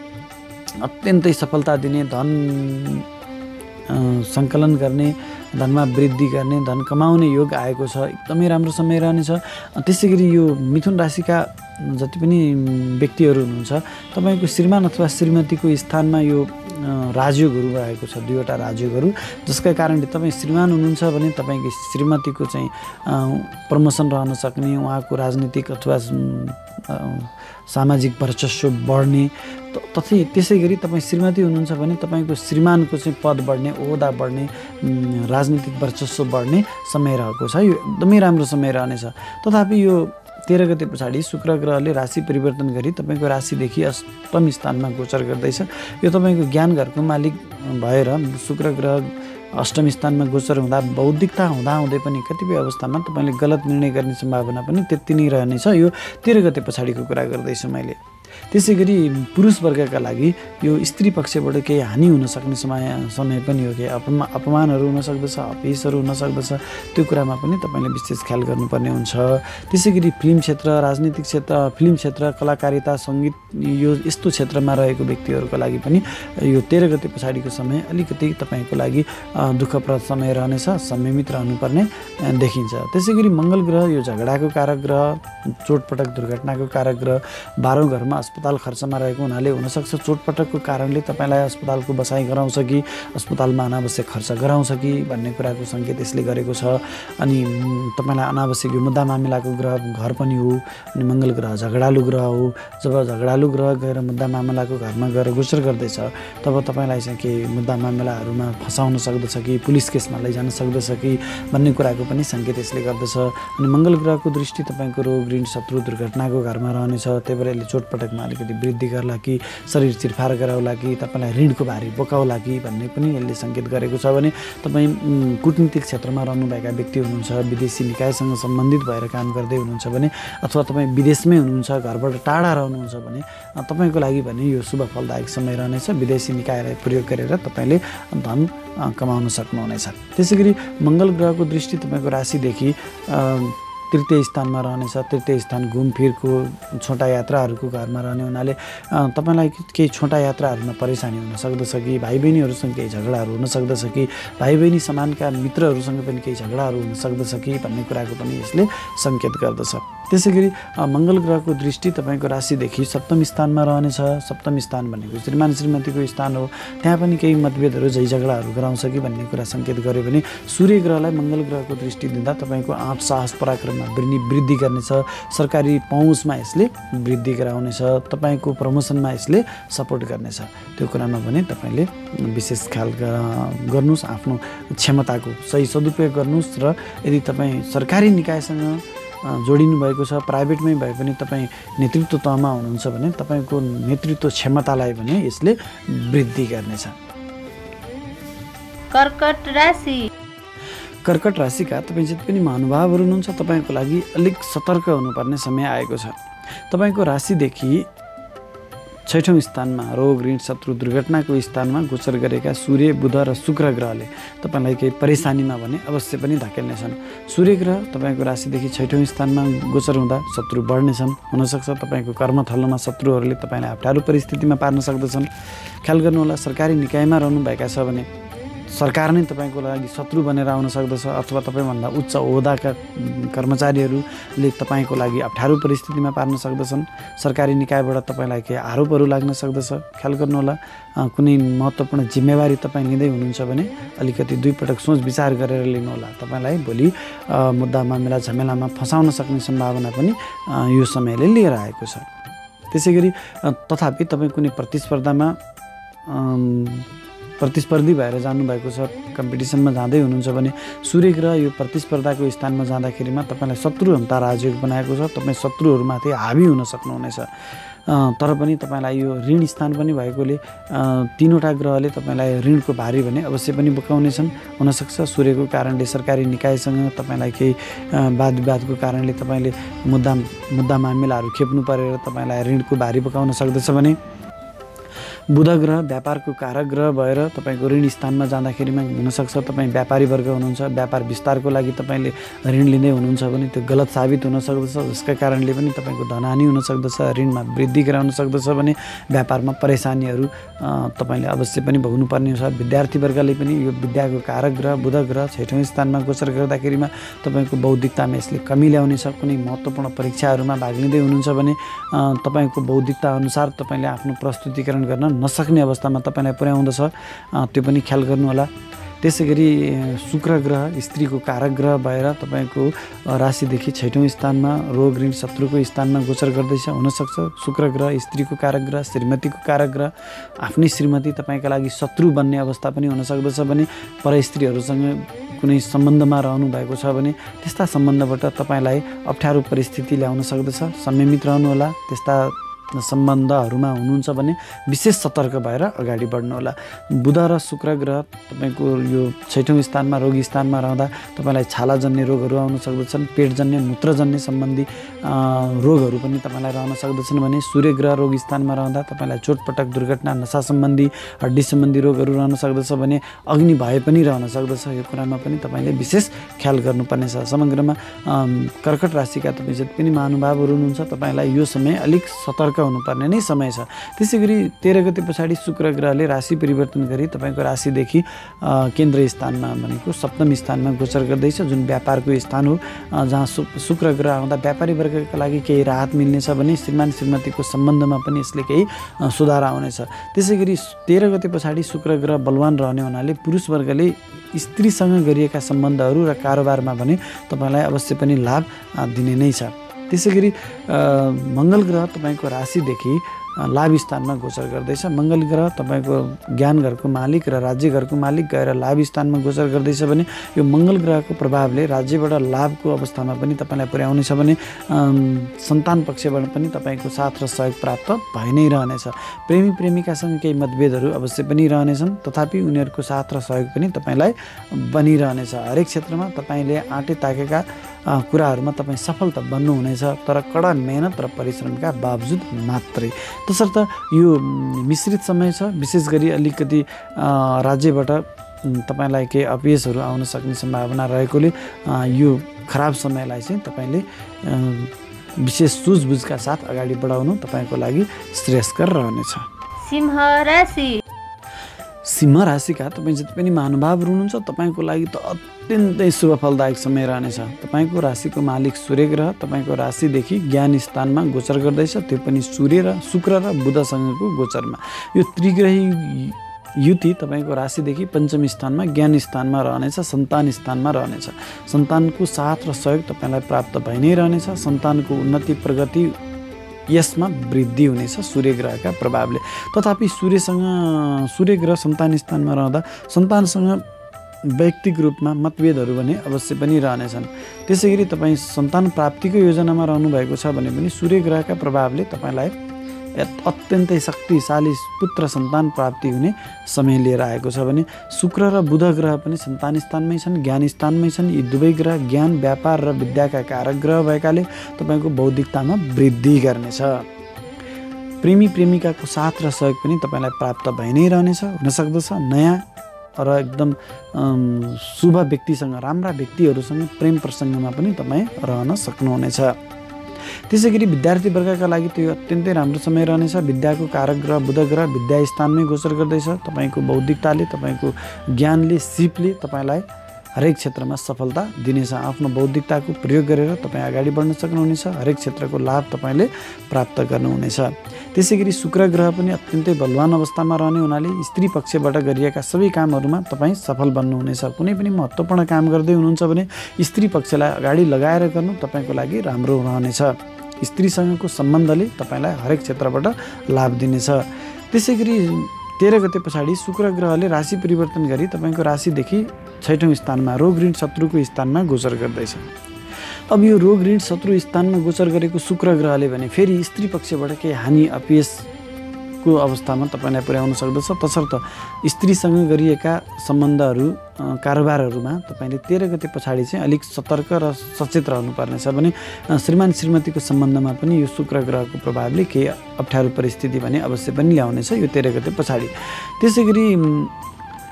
अत्यन्तै सफलता दिने, धन सङ्कलन गर्ने, धनमा वृद्धि गर्ने, धन कमाउने योग आएको छ। एकदमै राम्रो समय रहनेछ। त्यसै गरी यो मिथुन राशिका जति पनि व्यक्तिहरू हुनुहुन्छ तपाईँको श्रीमान अथवा श्रीमतीको स्थानमा यो राजयोगहरू रहेको छ। दुईवटा राजयोगहरू जसका कारणले तपाईँ श्रीमान हुनुहुन्छ भने तपाईँको श्रीमतीको चाहिँ प्रमोसन रहन सक्ने, उहाँको राजनीतिक अथवा सामाजिक वर्चस्व बढ्ने। त्यसै गरी तपाईँ श्रीमती हुनुहुन्छ भने तपाईँको श्रीमानको चाहिँ पद बढ्ने, ओहदा बढ्ने, राजनीतिक वर्चस्व बढ्ने समय रहेको छ। यो एकदमै राम्रो समय रहनेछ। तथापि यो 13 गते पछाडि शुक्र ग्रहले राशि परिवर्तन गरी तपाईँको राशिदेखि अष्टम स्थानमा गोचर गर्दैछ। यो तपाईँको ज्ञान घरको मालिक भएर शुक्र ग्रह अष्टम स्थानमा गोचर हुँदा बौद्धिकता हुँदाहुँदै पनि कतिपय अवस्थामा तपाईँले गलत निर्णय गर्ने सम्भावना पनि त्यति नै रहनेछ। यो 13 गते पछाडिको कुरा गर्दैछु मैले। त्यसै गरी पुरुष वर्गका लागि यो स्त्री पक्षबाट केही हानि हुन सक्ने समय पनि हो कि अपमानहरू हुन सक्दछ, अपेसहरू हुन सक्दछ। त्यो कुरामा पनि तपाईँले विशेष ख्याल गर्नुपर्ने हुन्छ। त्यसै गरी फिल्म क्षेत्र, राजनीतिक क्षेत्र, फिल्म क्षेत्र, कलाकारिता, सङ्गीत यो यस्तो क्षेत्रमा रहेको व्यक्तिहरूको लागि पनि यो 13 गते पछाडिको समय अलिकति तपाईँको लागि दुःखप्रद समय रहनेछ, संयमित रहनुपर्ने देखिन्छ। त्यसै गरी मङ्गल ग्रह यो झगडाको कारक ग्रह, चोटपटक दुर्घटनाको कारक ग्रह, 12औं घरमा अस्पताल खर्चमा रहेको हुनाले हुनसक्छ चोटपटकको कारणले तपाईँलाई अस्पतालको बसाइ गराउँछ कि अस्पतालमा अनावश्यक खर्च गराउँछ कि भन्ने कुराको सङ्केत यसले गरेको छ। अनि तपाईँलाई अनावश्यक यो मुद्दा मामिलाको ग्रह घर पनि हो। अनि मङ्गल ग्रह झगडालु ग्रह हो। जब झगडालु ग्रह गएर मुद्दा मामिलाको घरमा गएर गोचर गर्दैछ तब तपाईँलाई चाहिँ केही मुद्दा मामिलाहरूमा फसाउन सक्दछ कि पुलिस केसमा लैजान सक्दछ कि भन्ने कुराको पनि सङ्केत यसले गर्दछ। अनि मङ्गल ग्रहको दृष्टि तपाईँको रोग, ऋण, शत्रु, दुर्घटनाको घरमा रहनेछ। त्यही भएर यसले चोटपटकमा अलिकति वृद्धि गर्ला कि शरीर चिरफार गराउला कि तपाईँलाई ऋणको भारी बोकाउला कि भन्ने पनि यसले सङ्केत गरेको छ। भने तपाईँ कुटनीतिक क्षेत्रमा रहनुभएका व्यक्ति हुनुहुन्छ, विदेशी निकायसँग सम्बन्धित भएर काम गर्दै हुनुहुन्छ भने, अथवा तपाईँ विदेशमै हुनुहुन्छ, घरबाट टाढा रहनुहुन्छ भने तपाईँको लागि भने यो शुभ फलदायक समय रहनेछ। विदेशी निकायलाई प्रयोग गरेर तपाईँले धन कमाउन सक्नुहुनेछ। त्यसै गरी मङ्गल ग्रहको दृष्टि तपाईँको राशिदेखि तृतीय स्थानमा रहनेछ। तृतीय स्थान घुमफिरको, छोटा यात्राहरूको घरमा रहने हुनाले तपाईँलाई केही छोटा यात्राहरूमा परेशानी हुन सक्दछ कि भाइ बहिनीहरूसँग केही झगडाहरू हुन सक्दछ कि भाइ बहिनी समानका मित्रहरूसँग पनि केही झगडाहरू हुन सक्दछ कि भन्ने कुराको पनि यसले सङ्केत गर्दछ। त्यसै गरी मङ्गल ग्रहको दृष्टि तपाईँको राशिदेखि सप्तम स्थानमा रहनेछ। सप्तम स्थान भनेको श्रीमान श्रीमतीको स्थान हो। त्यहाँ पनि केही मतभेदहरू, झै झगडाहरू गराउँछ कि भन्ने कुरा सङ्केत गर्यो भने सूर्य ग्रहलाई मङ्गल ग्रहको दृष्टि दिँदा तपाईँको आँट, साहस, पराक्रममा वृद्धि गर्नेछ। सरकारी पहुँचमा यसले वृद्धि गराउनेछ। तपाईँको प्रमोसनमा यसले सपोर्ट गर्नेछ। त्यो कुरामा पनि तपाईँले विशेष ख्याल गर्नुहोस्। आफ्नो क्षमताको सही सदुपयोग गर्नुहोस्। र यदि तपाईँ सरकारी निकायसँग जोडिनु भएको छ, प्राइभेटमै भए पनि तपाईँ नेतृत्व तहमा हुनुहुन्छ भने तपाईँको नेतृत्व क्षमतालाई पनि यसले वृद्धि गर्नेछ। कर्कट राशि। कर्कट राशिका तपाईँ जति पनि महानुभावहरू हुनुहुन्छ तपाईँको लागि अलिक सतर्क हुनुपर्ने समय आएको छ। तपाईँको राशिदेखि 6औं स्थानमा रोग, ऋण, शत्रु, दुर्घटनाको स्थानमा गोचर गरेका सूर्य, बुध र शुक्र ग्रहले तपाईँलाई केही परेशानीमा भने अवश्य पनि धकेल्नेछन्। सूर्य ग्रह तपाईँको राशिदेखि 6औं स्थानमा गोचर हुँदा शत्रु बढ्नेछन्। हुनसक्छ तपाईँको कर्मथलोमा शत्रुहरूले तपाईँलाई अप्ठ्यारो परिस्थितिमा पार्न सक्दछन्। ख्याल गर्नुहोला, सरकारी निकायमा रहनुभएका छ भने सरकार नै तपाईँको लागि शत्रु बनेर आउन सक्दछ, अथवा तपाईँभन्दा उच्च ओहदाका कर्मचारीहरूले तपाईँको लागि अप्ठ्यारो परिस्थितिमा पार्न सक्दछन्। सरकारी निकायबाट तपाईँलाई केही आरोपहरू लाग्न सक्दछ। ख्याल गर्नुहोला, कुनै महत्त्वपूर्ण जिम्मेवारी तपाईँ लिँदै हुनुहुन्छ भने अलिकति दुई पटक सोच विचार गरेर लिनुहोला। तपाईँलाई भोलि मुद्दा मामिला झमेलामा फसाउन सक्ने सम्भावना पनि यो समयले लिएर आएको छ। त्यसै गरी तथापि तपाईँ कुनै प्रतिस्पर्धी भएर जानुभएको छ, कम्पिटिसनमा जाँदै हुनुहुन्छ भने सूर्य ग्रह यो प्रतिस्पर्धाको स्थानमा जाँदाखेरिमा तपाईँलाई शत्रुहन्ता राजयोग बनाएको छ। तपाईँ शत्रुहरूमाथि हावी हुन सक्नुहुनेछ। तर पनि तपाईँलाई यो ऋण स्थान पनि भएकोले 3वटा ग्रहले तपाईँलाई ऋणको भारी भने अवश्य पनि बोकाउनेछन्। हुनसक्छ सूर्यको कारणले सरकारी निकायसँग तपाईँलाई केही वाद विवादको कारणले तपाईँले मुद्दा मामिलाहरू खेप्नु परेर तपाईँलाई ऋणको भारी बोकाउन सक्दछ। भने बुध ग्रह व्यापारको कारक ग्रह भएर तपाईँको ऋण स्थानमा जाँदाखेरिमा हुनसक्छ तपाईँ व्यापारी वर्ग हुनुहुन्छ, व्यापार विस्तारको लागि तपाईँले ऋण लिँदै हुनुहुन्छ भने त्यो गलत साबित हुन सक्दछ। जसका कारणले पनि तपाईँको धनहानि हुन सक्दछ, ऋणमा वृद्धि गराउन सक्दछ। भने व्यापारमा परेशानीहरू तपाईँले अवश्य पनि भोग्नुपर्ने हुन्छ। विद्यार्थी वर्गले पनि यो विद्याको कारक ग्रह बुध ग्रह 6औं स्थानमा गोचर गर्दाखेरिमा तपाईँको बौद्धिकतामा यसले कमी ल्याउनेछ। कुनै महत्त्वपूर्ण परीक्षाहरूमा भाग लिँदै हुनुहुन्छ भने तपाईँको बौद्धिकता अनुसार तपाईँले आफ्नो प्रस्तुतिकरण गर्न नसक्ने अवस्थामा तपाईँलाई पुर्याउँदछ। त्यो पनि ख्याल गर्नुहोला। त्यसै गरी शुक्र ग्रह स्त्रीको कारक ग्रह भएर तपाईँको राशिदेखि 6औं स्थानमा रोग, ऋण, शत्रुको स्थानमा गोचर गर्दैछ। हुनसक्छ शुक्र ग्रह स्त्रीको कारक ग्रह, श्रीमतीको कारक ग्रह, आफ्नै श्रीमती तपाईँका लागि शत्रु बन्ने अवस्था पनि हुन सक्दछ। भने परस्त्रीहरूसँग कुनै सम्बन्धमा रहनु भएको छ भने त्यस्ता सम्बन्धबाट तपाईँलाई अप्ठ्यारो परिस्थिति ल्याउन सक्दछ। संयमित रहनुहोला। त्यस्ता सम्बन्धहरूमा हुनुहुन्छ भने विशेष सतर्क भएर अगाडि बढ्नुहोला। बुध र शुक्र ग्रह तपाईँको यो 6औं स्थानमा रोगी स्थानमा रहँदा तपाईँलाई छालाजन्य रोगहरू आउन सक्दछन्, पेटजन्य मूत्रजन्य सम्बन्धी रोगहरू पनि तपाईँलाई रहन सक्दछन् भने सूर्य ग्रह रोगी स्थानमा रहँदा तपाईँलाई चोटपटक दुर्घटना नशा सम्बन्धी हड्डी सम्बन्धी रोगहरू रहन सक्दछ भने अग्नि भए पनि रहन सक्दछ। यो कुरामा पनि तपाईँले विशेष ख्याल गर्नुपर्नेछ। समग्रमा कर्कट राशिका तपाईँ जति पनि महानुभावहरू हुनुहुन्छ तपाईँलाई यो समय अलिक सतर्क हुनुपर्ने नै समय छ। त्यसै गरी 13 गते पछाडि शुक्र ग्रहले राशि परिवर्तन गरी तपाईँको राशिदेखि केन्द्र स्थानमा भनेको सप्तम स्थानमा गोचर गर्दैछ, जुन व्यापारको स्थान हो, जहाँ शुक्र ग्रह आउँदा व्यापारी वर्गका लागि केही राहत मिल्नेछ भने श्रीमान श्रीमतीको सम्बन्धमा पनि यसले केही सुधार आउनेछ। त्यसै गरी 13 गते पछाडि शुक्र ग्रह बलवान रहने हुनाले पुरुष वर्गले स्त्रीसँग गरिएका सम्बन्धहरू र कारोबारमा भने तपाईँलाई अवश्य पनि लाभ दिने नै छ। त्यसै गरी मङ्गल ग्रह तपाईँको राशिदेखि लाभ स्थानमा गोचर गर्दैछ। मङ्गल ग्रह तपाईँको ज्ञान घरको मालिक र राज्य घरको मालिक गएर लाभ स्थानमा गोचर गर्दैछ भने यो मङ्गल ग्रहको प्रभावले राज्यबाट लाभको अवस्थामा पनि तपाईँलाई पुर्याउनेछ भने सन्तान पक्षबाट पनि तपाईँको साथ र सहयोग प्राप्त भइ नै रहनेछ। प्रेमी प्रेमिकासँग केही मतभेदहरू अवश्य पनि रहनेछन्, तथापि उनीहरूको साथ र सहयोग पनि तपाईँलाई बनिरहनेछ। हरेक क्षेत्रमा तपाईँले आँटे ताकेका कुराहरूमा तपाईँ सफल त बन्नुहुनेछ, तर कडा मेहनत र परिश्रमका बावजुद मात्रै। तसर्थ यो मिश्रित समय छ। विशेष गरी अलिकति राज्यबाट तपाईँलाई केही अपयसहरू आउन सक्ने सम्भावना रहेकोले यो खराब समयलाई चाहिँ तपाईँले विशेष सुझबुझका साथ अगाडि बढाउनु तपाईँको लागि श्रेयस्कर रहनेछ। सिंह राशि। सिंह राशिका तपाईँ जति पनि महानुभावहरू हुनुहुन्छ तपाईँको लागि त अत्यन्तै शुभ फलदायक समय रहनेछ। तपाईँको राशिको मालिक सूर्य ग्रह तपाईँको राशिदेखि ज्ञान स्थानमा गोचर गर्दैछ, त्यो पनि सूर्य र शुक्र र बुधसँगको गोचरमा। यो त्रिग्रही युति तपाईँको राशिदेखि पञ्चम स्थानमा ज्ञान स्थानमा रहनेछ, सन्तान स्थानमा रहनेछ। सन्तानको साथ र सहयोग तपाईँलाई प्राप्त भइ नै रहनेछ। सन्तानको उन्नति प्रगति यसमा वृद्धि हुनेछ सूर्य ग्रहका प्रभावले। तथापि सूर्य ग्रह सन्तान स्थानमा रहँदा सन्तानसँग व्यक्तिगत रूपमा मतभेदहरू भने अवश्य पनि रहनेछन्। त्यसै गरी तपाईँ सन्तान प्राप्तिको योजनामा रहनुभएको छ भने पनि सूर्य ग्रहका प्रभावले तपाईँलाई अत्यन्तै शक्तिशाली पुत्र सन्तान प्राप्ति हुने समय लिएर आएको छ भने शुक्र र बुध ग्रह पनि सन्तान स्थानमै छन्, ज्ञान स्थानमै छन्। यी दुवै ग्रह ज्ञान, व्यापार र विद्याका कारक ग्रह भएकाले तपाईँको बौद्धिकतामा वृद्धि गर्नेछ। प्रेमी प्रेमिकाको साथ र सहयोग पनि तपाईँलाई प्राप्त भइ नै रहनेछ। हुनसक्दछ नयाँ र एकदम शुभ व्यक्तिसँग, राम्रा व्यक्तिहरूसँग प्रेम प्रसङ्गमा पनि तपाईँ रहन सक्नुहुनेछ। त्यसै गरी विद्यार्थी वर्गका लागि त यो अत्यन्तै राम्रो समय रहनेछ। विद्याको कारक ग्रह बुध ग्रह विद्या स्थानमै गोचर गर्दैछ। तपाईँको बौद्धिकताले, तपाईँको ज्ञानले, सिपले तपाईँलाई हरेक क्षेत्रमा सफलता दिनेछ। आफ्नो बौद्धिकताको प्रयोग गरेर तपाईँ अगाडि बढ्न सक्नुहुनेछ। हरेक क्षेत्रको लाभ तपाईँले प्राप्त गर्नुहुनेछ। त्यसै गरी शुक्र ग्रह पनि अत्यन्तै बलवान अवस्थामा रहने हुनाले स्त्री पक्षबाट गरिएका सबै कामहरूमा तपाईँ सफल बन्नुहुनेछ। कुनै पनि महत्त्वपूर्ण काम गर्दै हुनुहुन्छ भने स्त्री पक्षलाई अगाडि लगाएर गर्नु तपाईँको लागि राम्रो रहनेछ। स्त्रीसँगको सम्बन्धले तपाईँलाई हरेक क्षेत्रबाट लाभ दिनेछ। त्यसै गरी 13 गते पछाडि शुक्र ग्रहले राशि परिवर्तन गरी तपाईँको राशिदेखि 6औं स्थानमा रोग ऋण शत्रुको स्थानमा गोचर गर्दैछ। अब यो रोग ऋण शत्रु स्थानमा गोचर गरेको शुक्र ग्रहले भने फेरि स्त्री पक्षबाट केही हानि अपयसको अवस्थामा तपाईँलाई पुर्याउन सक्दछ। तसर्थ स्त्रीसँग गरिएका सम्बन्धहरू, कारोबारहरूमा तपाईँले 13 गते पछाडि चाहिँ अलिक सतर्क र सचेत रहनुपर्नेछ भने श्रीमान श्रीमतीको सम्बन्धमा पनि यो शुक्र ग्रहको प्रभावले केही अप्ठ्यारो परिस्थिति भने अवश्य पनि ल्याउनेछ यो 13 गते पछाडि। त्यसै गरी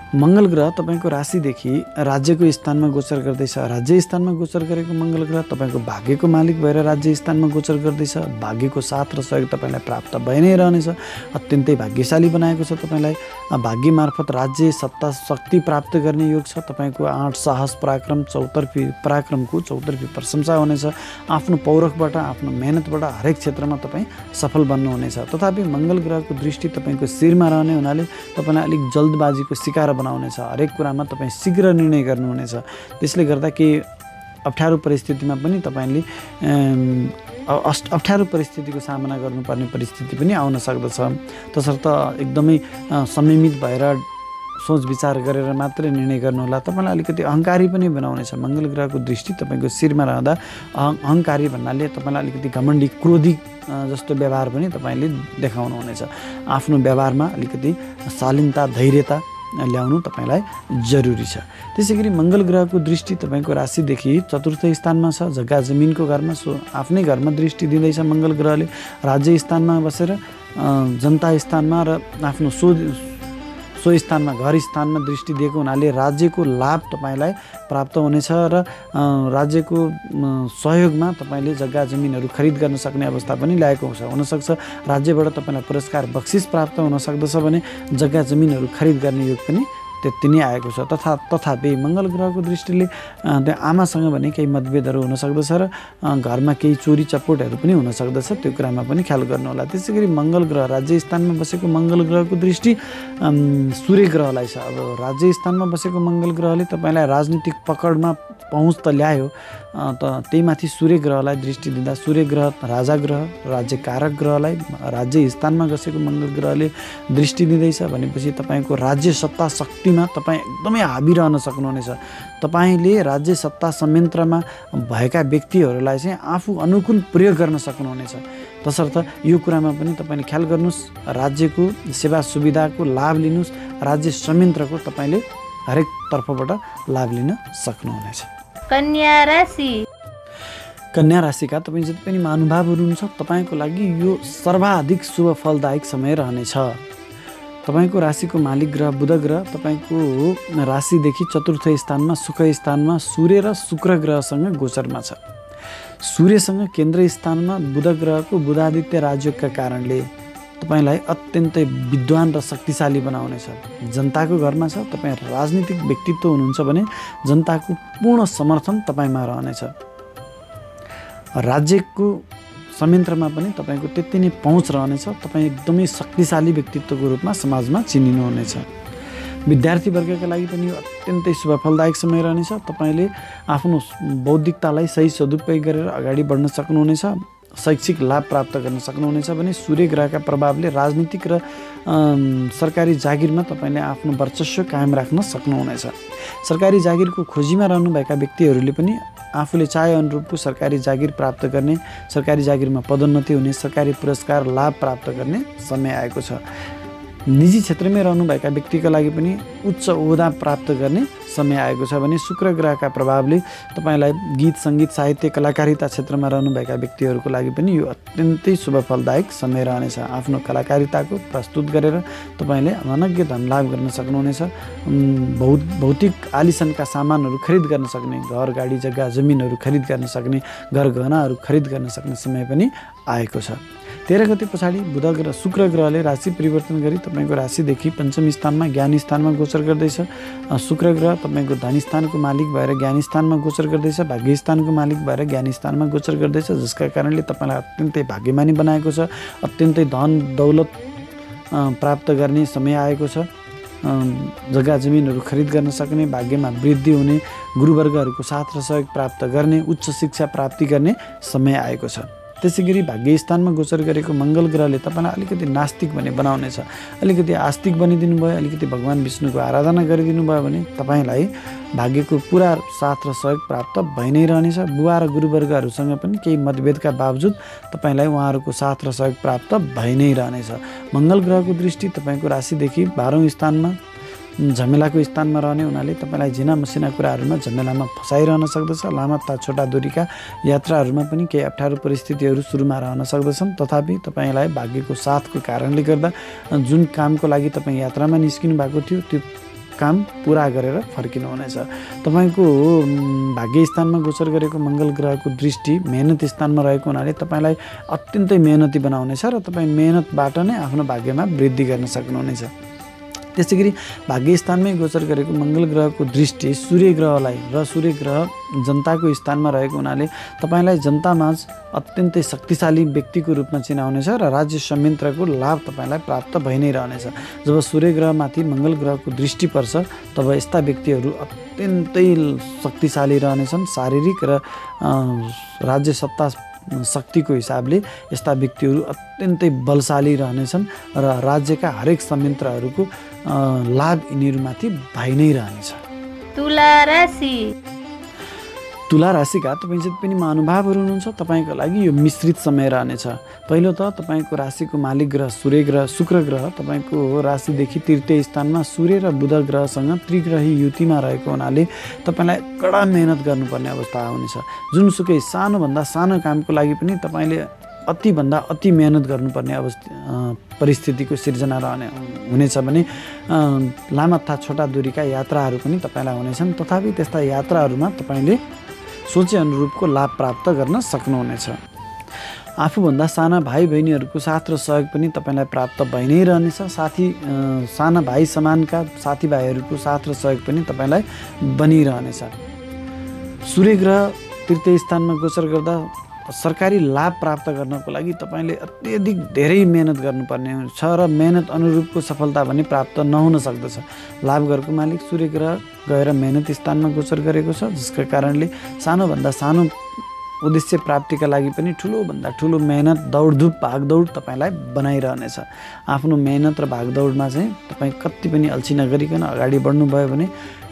मङ्गल ग्रह तपाईँको राशिदेखि राज्यको स्थानमा गोचर गर्दैछ। राज्य स्थानमा गोचर गरेको मङ्गल ग्रह तपाईँको भाग्यको मालिक भएर राज्य स्थानमा गोचर गर्दैछ। भाग्यको साथ र सहयोग तपाईँलाई प्राप्त भइ नै रहनेछ। अत्यन्तै भाग्यशाली बनाएको छ तपाईँलाई। भाग्य मार्फत राज्य सत्ता शक्ति प्राप्त गर्ने योग छ। तपाईँको 8 साहस पराक्रम पराक्रमको चौतर्फी प्रशंसा हुनेछ। आफ्नो पौरखबाट, आफ्नो मेहनतबाट हरेक क्षेत्रमा तपाईँ सफल बन्नुहुनेछ। तथापि मङ्गल ग्रहको दृष्टि तपाईँको शिरमा रहने हुनाले तपाईँलाई अलिक जल्दबाजीको शिकार बनाउनेछ। हरेक कुरामा तपाईँ शीघ्र निर्णय गर्नुहुनेछ। त्यसले गर्दा केही अप्ठ्यारो परिस्थितिमा पनि तपाईँले अप्ठ्यारो परिस्थितिको सामना गर्नुपर्ने परिस्थिति पनि आउन सक्दछ। तसर्थ एकदमै संयमित भएर सोच विचार गरेर मात्रै निर्णय गर्नुहोला। तपाईँलाई अलिकति अहङ्कारी पनि बनाउनेछ। मङ्गल ग्रहको दृष्टि तपाईँको शिरमा रहँदा अहङ्कारी भन्नाले तपाईँलाई अलिकति घमण्डी क्रोधी जस्तो व्यवहार पनि तपाईँले देखाउनुहुनेछ। आफ्नो व्यवहारमा अलिकति शालीनता धैर्यता ल्याउनु तपाईँलाई जरुरी छ। त्यसै गरी मङ्गल ग्रहको दृष्टि तपाईँको राशिदेखि चतुर्थ स्थानमा छ, जग्गा जमिनको घरमा। आफ्नै घरमा दृष्टि दिँदैछ मङ्गल ग्रहले। राज्य स्थानमा बसेर जनता स्थानमा र आफ्नो सो स्थानमा घर स्थानमा दृष्टि दिएको हुनाले राज्यको लाभ तपाईँलाई प्राप्त हुनेछ र राज्यको सहयोगमा तपाईँले जग्गा जमिनहरू खरिद गर्न सक्ने अवस्था पनि ल्याएको हुनसक्छ। राज्यबाट तपाईँलाई पुरस्कार बक्सिस प्राप्त हुन सक्दछ भने जग्गा जमिनहरू खरिद गर्ने योग पनि त्यति नै आएको छ। तथापि मङ्गल ग्रहको दृष्टिले त्यो आमासँग भने केही मतभेदहरू हुन सक्दछ र घरमा केही चोरी चपोटहरू पनि हुन सक्दछ। त्यो कुरामा पनि ख्याल गर्नु होला। त्यसै गरी मङ्गल ग्रह राज्य स्थानमा बसेको मङ्गल ग्रहको दृष्टि सूर्य ग्रहलाई छ। अब राज्य स्थानमा बसेको मङ्गल ग्रहले तपाईँलाई राजनीतिक पकडमा पहुँच त ल्यायो, त्यही माथि सूर्य ग्रहलाई दृष्टि दिँदा सूर्य ग्रह राजा ग्रह, राज्य कारक ग्रहलाई राज्य स्थानमा बसेको मङ्गल ग्रहले दृष्टि दिँदैछ भनेपछि तपाईँको राज्य सत्ता शक्तिमा तपाईँ एकदमै हाबी रहन सक्नुहुनेछ। तपाईँले राज्य सत्ता संयन्त्रमा भएका व्यक्तिहरूलाई चाहिँ आफू अनुकूल प्रयोग गर्न सक्नुहुनेछ। तसर्थ यो कुरामा पनि तपाईँले ख्याल गर्नुहोस्, राज्यको सेवा सुविधाको लाभ लिनुहोस्। राज्य संयन्त्रको तपाईँले हरेक तर्फबाट लाभ लिन सक्नुहुनेछ। कन्या राशि। कन्या राशिका तपाईँ जति पनि महानुभावहरू हुनुहुन्छ तपाईँको लागि यो सर्वाधिक शुभ फलदायक समय रहनेछ। तपाईँको राशिको मालिक ग्रह बुध ग्रह तपाईँको राशिदेखि चतुर्थ स्थानमा सुख स्थानमा सूर्य र शुक्र ग्रहसँग गोचरमा छ। सूर्यसँग केन्द्र स्थानमा बुध ग्रहको बुधादित्य राजयोगका कारणले तपाईँलाई अत्यन्तै विद्वान र शक्तिशाली बनाउनेछ। जनताको घरमा छ, तपाईँ राजनीतिक व्यक्तित्व हुनुहुन्छ भने जनताको पूर्ण समर्थन तपाईँमा रहनेछ। राज्यको संयन्त्रमा पनि तपाईँको त्यति नै पहुँच रहनेछ। तपाईँ एकदमै शक्तिशाली व्यक्तित्वको रूपमा समाजमा चिनिनुहुनेछ। विद्यार्थी वर्गका लागि पनि यो अत्यन्तै शुभ फलदायक समय रहनेछ। तपाईँले आफ्नो बौद्धिकतालाई सही सदुपयोग गरेर अगाडि बढ्न सक्नुहुनेछ। शैक्षिक लाभ प्राप्त गर्न सक्नुहुनेछ भने सूर्य ग्रहका प्रभावले राजनीतिक र सरकारी जागिरमा तपाईँले आफ्नो वर्चस्व कायम राख्न सक्नुहुनेछ। सरकारी जागिरको खोजीमा रहनुभएका व्यक्तिहरूले पनि आफूले चाहे अनुरूपको सरकारी जागिर प्राप्त गर्ने, सरकारी जागिरमा पदोन्नति हुने, सरकारी पुरस्कार लाभ प्राप्त गर्ने समय आएको छ। निजी क्षेत्रमै रहनुभएका व्यक्तिका लागि पनि उच्च ओहदा प्राप्त गर्ने समय आएको छ भने शुक्र ग्रहका प्रभावले तपाईँलाई गीत सङ्गीत साहित्य कलाकारिता क्षेत्रमा रहनुभएका व्यक्तिहरूको लागि पनि यो अत्यन्तै शुभ फलदायक समय रहनेछ। आफ्नो कलाकारिताको प्रस्तुत गरेर तपाईँले अनन्य धन लाभ गर्न सक्नुहुनेछ। भौतिक आलिसनका सामानहरू खरिद गर्न सक्ने, घर गाडी जग्गा जमिनहरू खरिद गर्न सक्ने, घर गहनाहरू खरिद गर्न सक्ने समय पनि आएको छ। 13 गते पछाडि बुध ग्रह शुक्र ग्रहले राशि परिवर्तन गरी तपाईँको राशिदेखि पञ्चम स्थानमा ज्ञान स्थानमा गोचर गर्दैछ। शुक्र ग्रह तपाईँको धन स्थानको मालिक भएर ज्ञान स्थानमा गोचर गर्दैछ, भाग्य स्थानको मालिक भएर ज्ञान स्थानमा गोचर गर्दैछ, जसका कारणले तपाईँलाई अत्यन्तै भाग्यमानी बनाएको छ। अत्यन्तै धन दौलत प्राप्त गर्ने समय आएको छ। जग्गा जमिनहरू खरिद गर्न सक्ने, भाग्यमा वृद्धि हुने, गुरुवर्गहरूको साथ र सहयोग प्राप्त गर्ने, उच्च शिक्षा प्राप्ति गर्ने समय आएको छ। त्यसै गरी भाग्य स्थानमा गोचर गरेको मङ्गल ग्रहले तपाईँलाई अलिकति नास्तिक भने बनाउनेछ। अलिकति आस्तिक बनिदिनु भयो, अलिकति भगवान् विष्णुको आराधना गरिदिनु भयो भने तपाईँलाई भाग्यको पुरा साथ र सहयोग प्राप्त भइ नै रहनेछ। बुवा र गुरुवर्गहरूसँग पनि केही मतभेदका बावजुद तपाईँलाई उहाँहरूको साथ र सहयोग प्राप्त भइ नै रहनेछ। मङ्गल ग्रहको दृष्टि तपाईँको राशिदेखि 12औं स्थानमा झमेलाको स्थानमा रहने हुनाले तपाईँलाई झिना मसिना कुराहरूमा झमेलामा फसाइरहन सक्दछ। लामा तथा छोटा दूरीका यात्राहरूमा पनि केही अप्ठ्यारो परिस्थितिहरू सुरुमा रहन सक्दछन्। तथापि तपाईँलाई भाग्यको साथको कारणले गर्दा जुन कामको लागि तपाईँ यात्रामा निस्किनु भएको थियो त्यो काम पुरा गरेर फर्किनुहुनेछ। तपाईँको भाग्य स्थानमा गोचर गरेको मङ्गल ग्रहको दृष्टि मेहनत स्थानमा रहेको हुनाले तपाईँलाई अत्यन्तै मेहनती बनाउनेछ र तपाईँ मेहनतबाट नै आफ्नो भाग्यमा वृद्धि गर्न सक्नुहुनेछ। त्यसै गरी भाग्य स्थानमै गोचर गरेको मङ्गल ग्रहको दृष्टि सूर्य ग्रहलाई र सूर्य ग्रह जनताको स्थानमा रहेको हुनाले तपाईँलाई जनतामाझ अत्यन्तै शक्तिशाली व्यक्तिको रूपमा चिनाउनेछ र राज्य संयन्त्रको लाभ तपाईँलाई प्राप्त भइ नै रहनेछ। जब सूर्य ग्रहमाथि मङ्गल ग्रहको दृष्टि पर्छ तब यस्ता व्यक्तिहरू अत्यन्तै शक्तिशाली रहनेछन्। शारीरिक र राज्य सत्ता शक्तिको हिसाबले यस्ता व्यक्तिहरू अत्यन्तै बलशाली रहनेछन् र राज्यका हरेक संयन्त्रहरूको लाभ यिनीहरूमाथि भइ नै रहनेछ। तुला राशि तुला राशिका तपाईँ जति पनि महानुभावहरू हुनुहुन्छ तपाईँको लागि यो मिश्रित समय रहनेछ। पहिलो त तपाईँको राशिको मालिक ग्रह शुक्र ग्रह तपाईँको राशिदेखि तृतीय स्थानमा सूर्य र बुध ग्रहसँग त्रिग्रही युतिमा रहेको हुनाले तपाईँलाई कडा मेहनत गर्नुपर्ने अवस्था आउनेछ। जुनसुकै सानोभन्दा सानो कामको लागि पनि तपाईँले अतिभन्दा अति मेहनत गर्नुपर्ने परिस्थितिको सिर्जना हुनेछ भने लामा तथा छोटा दूरीका यात्राहरू पनि तपाईँलाई हुनेछन्। तथापि त्यस्ता यात्राहरूमा तपाईँले सोचे अनुरूपको लाभ प्राप्त गर्न सक्नुहुनेछ। आफूभन्दा साना भाइ बहिनीहरूको साथ र सहयोग पनि तपाईँलाई प्राप्त भइ नै रहनेछ। साना भाइ समानका साथीभाइहरूको साथ र सहयोग पनि तपाईँलाई बनिरहनेछ। सूर्य ग्रह तृतीय स्थानमा गोचर गर्दा सरकारी लाभ प्राप्त गर्नको लागि तपाईँले अत्यधिक धेरै मेहनत गर्नुपर्ने छ र मेहनत अनुरूपको सफलता पनि प्राप्त नहुन सक्दछ। लाभ घरको मालिक सूर्य ग्रह गएर मेहनत स्थानमा गोचर गरेको छ, जसका कारणले सानोभन्दा सानो उद्देश्य प्राप्तिका लागि पनि ठुलोभन्दा ठुलो मेहनत दौडधुप भागदौड तपाईँलाई बनाइरहनेछ। आफ्नो मेहनत र भागदौडमा चाहिँ तपाईँ कति पनि अल्छी नगरिकन अगाडि बढ्नुभयो भने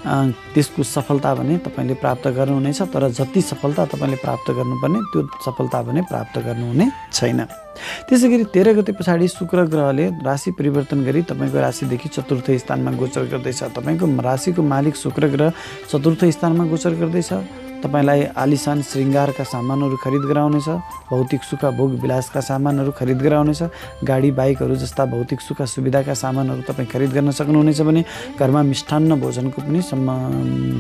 त्यसको सफलता भने तपाईँले प्राप्त गर्नुहुनेछ। तर जति सफलता तपाईँले प्राप्त गर्नुपर्ने त्यो सफलता भने प्राप्त गर्नुहुने छैन। त्यसै गरी 13 गते पछाडि शुक्र ग्रहले राशि परिवर्तन गरी तपाईँको राशिदेखि चतुर्थ स्थानमा गोचर गर्दैछ। तपाईँको राशिको मालिक शुक्र ग्रह चतुर्थ स्थानमा गोचर गर्दैछ। तपाईँलाई आलिशान श्रृङ्गारका सामानहरू खरिद गराउनेछ। भौतिक सुख भोग विलासका सामानहरू खरिद गराउनेछ। गाडी बाइकहरू जस्ता भौतिक सुख सुविधाका सामानहरू तपाईँ खरिद गर्न सक्नुहुनेछ भने घरमा मिष्ठान्न भोजनको पनि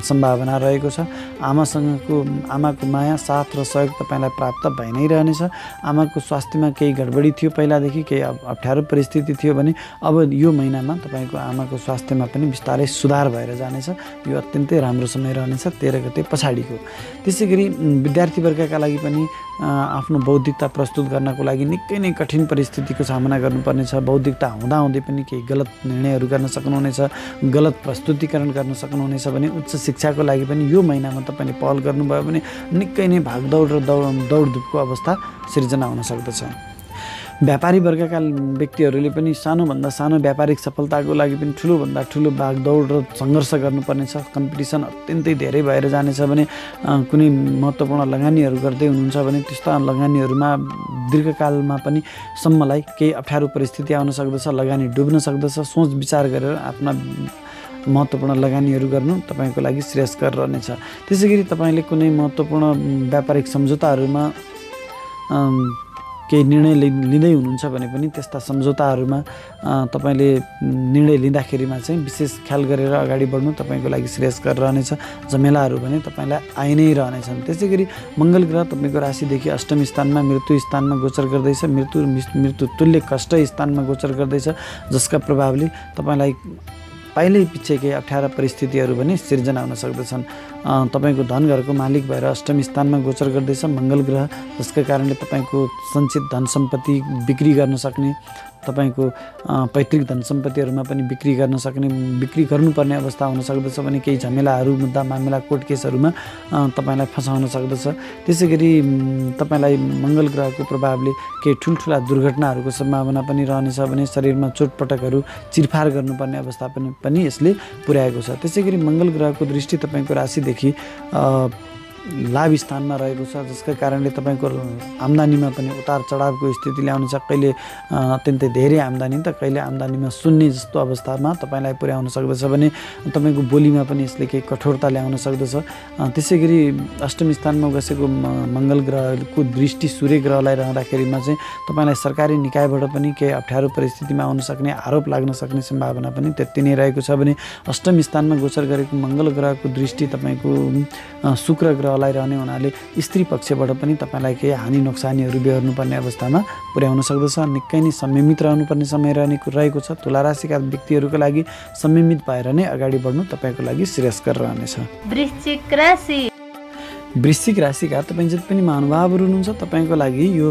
सम्भावना रहेको छ। आमाको माया साथ र सहयोग तपाईँलाई प्राप्त भइ नै रहनेछ। आमाको स्वास्थ्यमा केही गडबडी थियो, पहिलादेखि केही अप्ठ्यारो परिस्थिति थियो भने अब यो महिनामा तपाईँको आमाको स्वास्थ्यमा पनि बिस्तारै सुधार भएर जानेछ। यो अत्यन्तै राम्रो समय रहनेछ 13 गते पछाडिको। त्यसै गरी विद्यार्थी वर्गका लागि पनि आफ्नो बौद्धिकता प्रस्तुत गर्नको लागि निकै नै कठिन परिस्थितिको सामना गर्नुपर्नेछ। बौद्धिकता हुँदाहुँदै पनि केही गलत निर्णयहरू गर्न सक्नुहुनेछ, गलत प्रस्तुतिकरण गर्न सक्नुहुनेछ भने उच्च शिक्षाको लागि पनि यो महिनामा तपाईँले पहल गर्नुभयो भने निकै नै भागदौड र दौडधुपको अवस्था सिर्जना हुन सक्दछ। व्यापारी वर्गका व्यक्तिहरूले पनि सानोभन्दा सानो व्यापारिक सफलताको लागि पनि ठुलोभन्दा ठुलो भागदौड र सङ्घर्ष गर्नुपर्नेछ। कम्पिटिसन अत्यन्तै धेरै भएर जानेछ भने कुनै महत्त्वपूर्ण लगानीहरू गर्दै हुनुहुन्छ भने त्यस्ता लगानीहरूमा दीर्घकालमा पनि सम्मलाई केही अप्ठ्यारो परिस्थिति आउन सक्दछ, लगानी डुब्न सक्दछ। सोच विचार गरेर आफ्ना महत्त्वपूर्ण लगानीहरू गर्नु तपाईँको लागि श्रेयस्कर रहनेछ। त्यसै गरी तपाईँले कुनै महत्त्वपूर्ण व्यापारिक सम्झौताहरूमा केही निर्णय लिँदै हुनुहुन्छ भने पनि त्यस्ता सम्झौताहरूमा तपाईँले निर्णय लिँदाखेरिमा चाहिँ विशेष ख्याल गरेर अगाडि बढ्नु तपाईँको लागि श्रेयस्कर रहनेछ। झमेलाहरू भने तपाईँलाई आइ नै रहनेछन्। त्यसै गरी मङ्गल ग्रह तपाईँको राशिदेखि अष्टम स्थानमा मृत्यु स्थानमा गोचर गर्दैछ। मृत्यु तुल्य कष्ट स्थानमा गोचर गर्दैछ, जसका प्रभावले तपाईँलाई पहिल्यै पछि केही अप्ठ्यारा परिस्थितिहरू पनि सिर्जना हुन सक्दछन्। तपाईँको धन घरको मालिक भएर अष्टम स्थानमा गोचर गर्दैछ मङ्गल ग्रह, जसका कारणले तपाईँको सञ्चित धन सम्पत्ति बिक्री गर्न सक्ने, तपाईँको पैतृक धन सम्पत्तिहरूमा पनि बिक्री गर्नुपर्ने अवस्था हुन सक्दछ भने केही झमेलाहरू मुद्दा मामिला कोर्ट केसहरूमा तपाईँलाई फसाउन सक्दछ। त्यसै गरी तपाईँलाई मङ्गल ग्रहको प्रभावले केही ठुल्ठुला दुर्घटनाहरूको सम्भावना पनि रहनेछ भने शरीरमा चोटपटकहरू चिरफार गर्नुपर्ने अवस्था पनि यसले पुर्याएको छ। त्यसै गरी मङ्गल ग्रहको दृष्टि तपाईँको राशिदेखि लाभ स्थानमा रहेको छ, जसका कारणले तपाईँको आम्दानीमा पनि उतार चढावको स्थिति ल्याउनेछ। कहिले अत्यन्तै धेरै आम्दानी त कहिले आम्दानीमा शून्य जस्तो अवस्थामा तपाईँलाई पुर्याउन सक्दछ भने तपाईँको बोलीमा पनि यसले केही कठोरता ल्याउन सक्दछ। त्यसै गरी अष्टम स्थानमा बसेको मङ्गल ग्रहको दृष्टि सूर्य ग्रहलाई रहँदाखेरिमा चाहिँ तपाईँलाई सरकारी निकायबाट पनि केही अप्ठ्यारो परिस्थितिमा आउन सक्ने, आरोप लाग्न सक्ने सम्भावना पनि त्यति नै रहेको छ भने अष्टम स्थानमा गोचर गरेको मङ्गल ग्रहको दृष्टि तपाईँको शुक्र ग्रह रहने हुनाले स्त्री पक्षबाट पनि तपाईँलाई केही हानि नोक्सानीहरू बेहोर्नुपर्ने अवस्थामा पुर्याउन सक्दछ। निकै नै संयमित रहनुपर्ने समय रहेको छ। तुला राशिका व्यक्तिहरूको लागि संयमित भएर नै अगाडि बढ्नु तपाईँको लागि श्रेयस्कर रहनेछ। वृश्चिक राशिका तपाईँ जति पनि महानुभावहरू हुनुहुन्छ तपाईँको लागि यो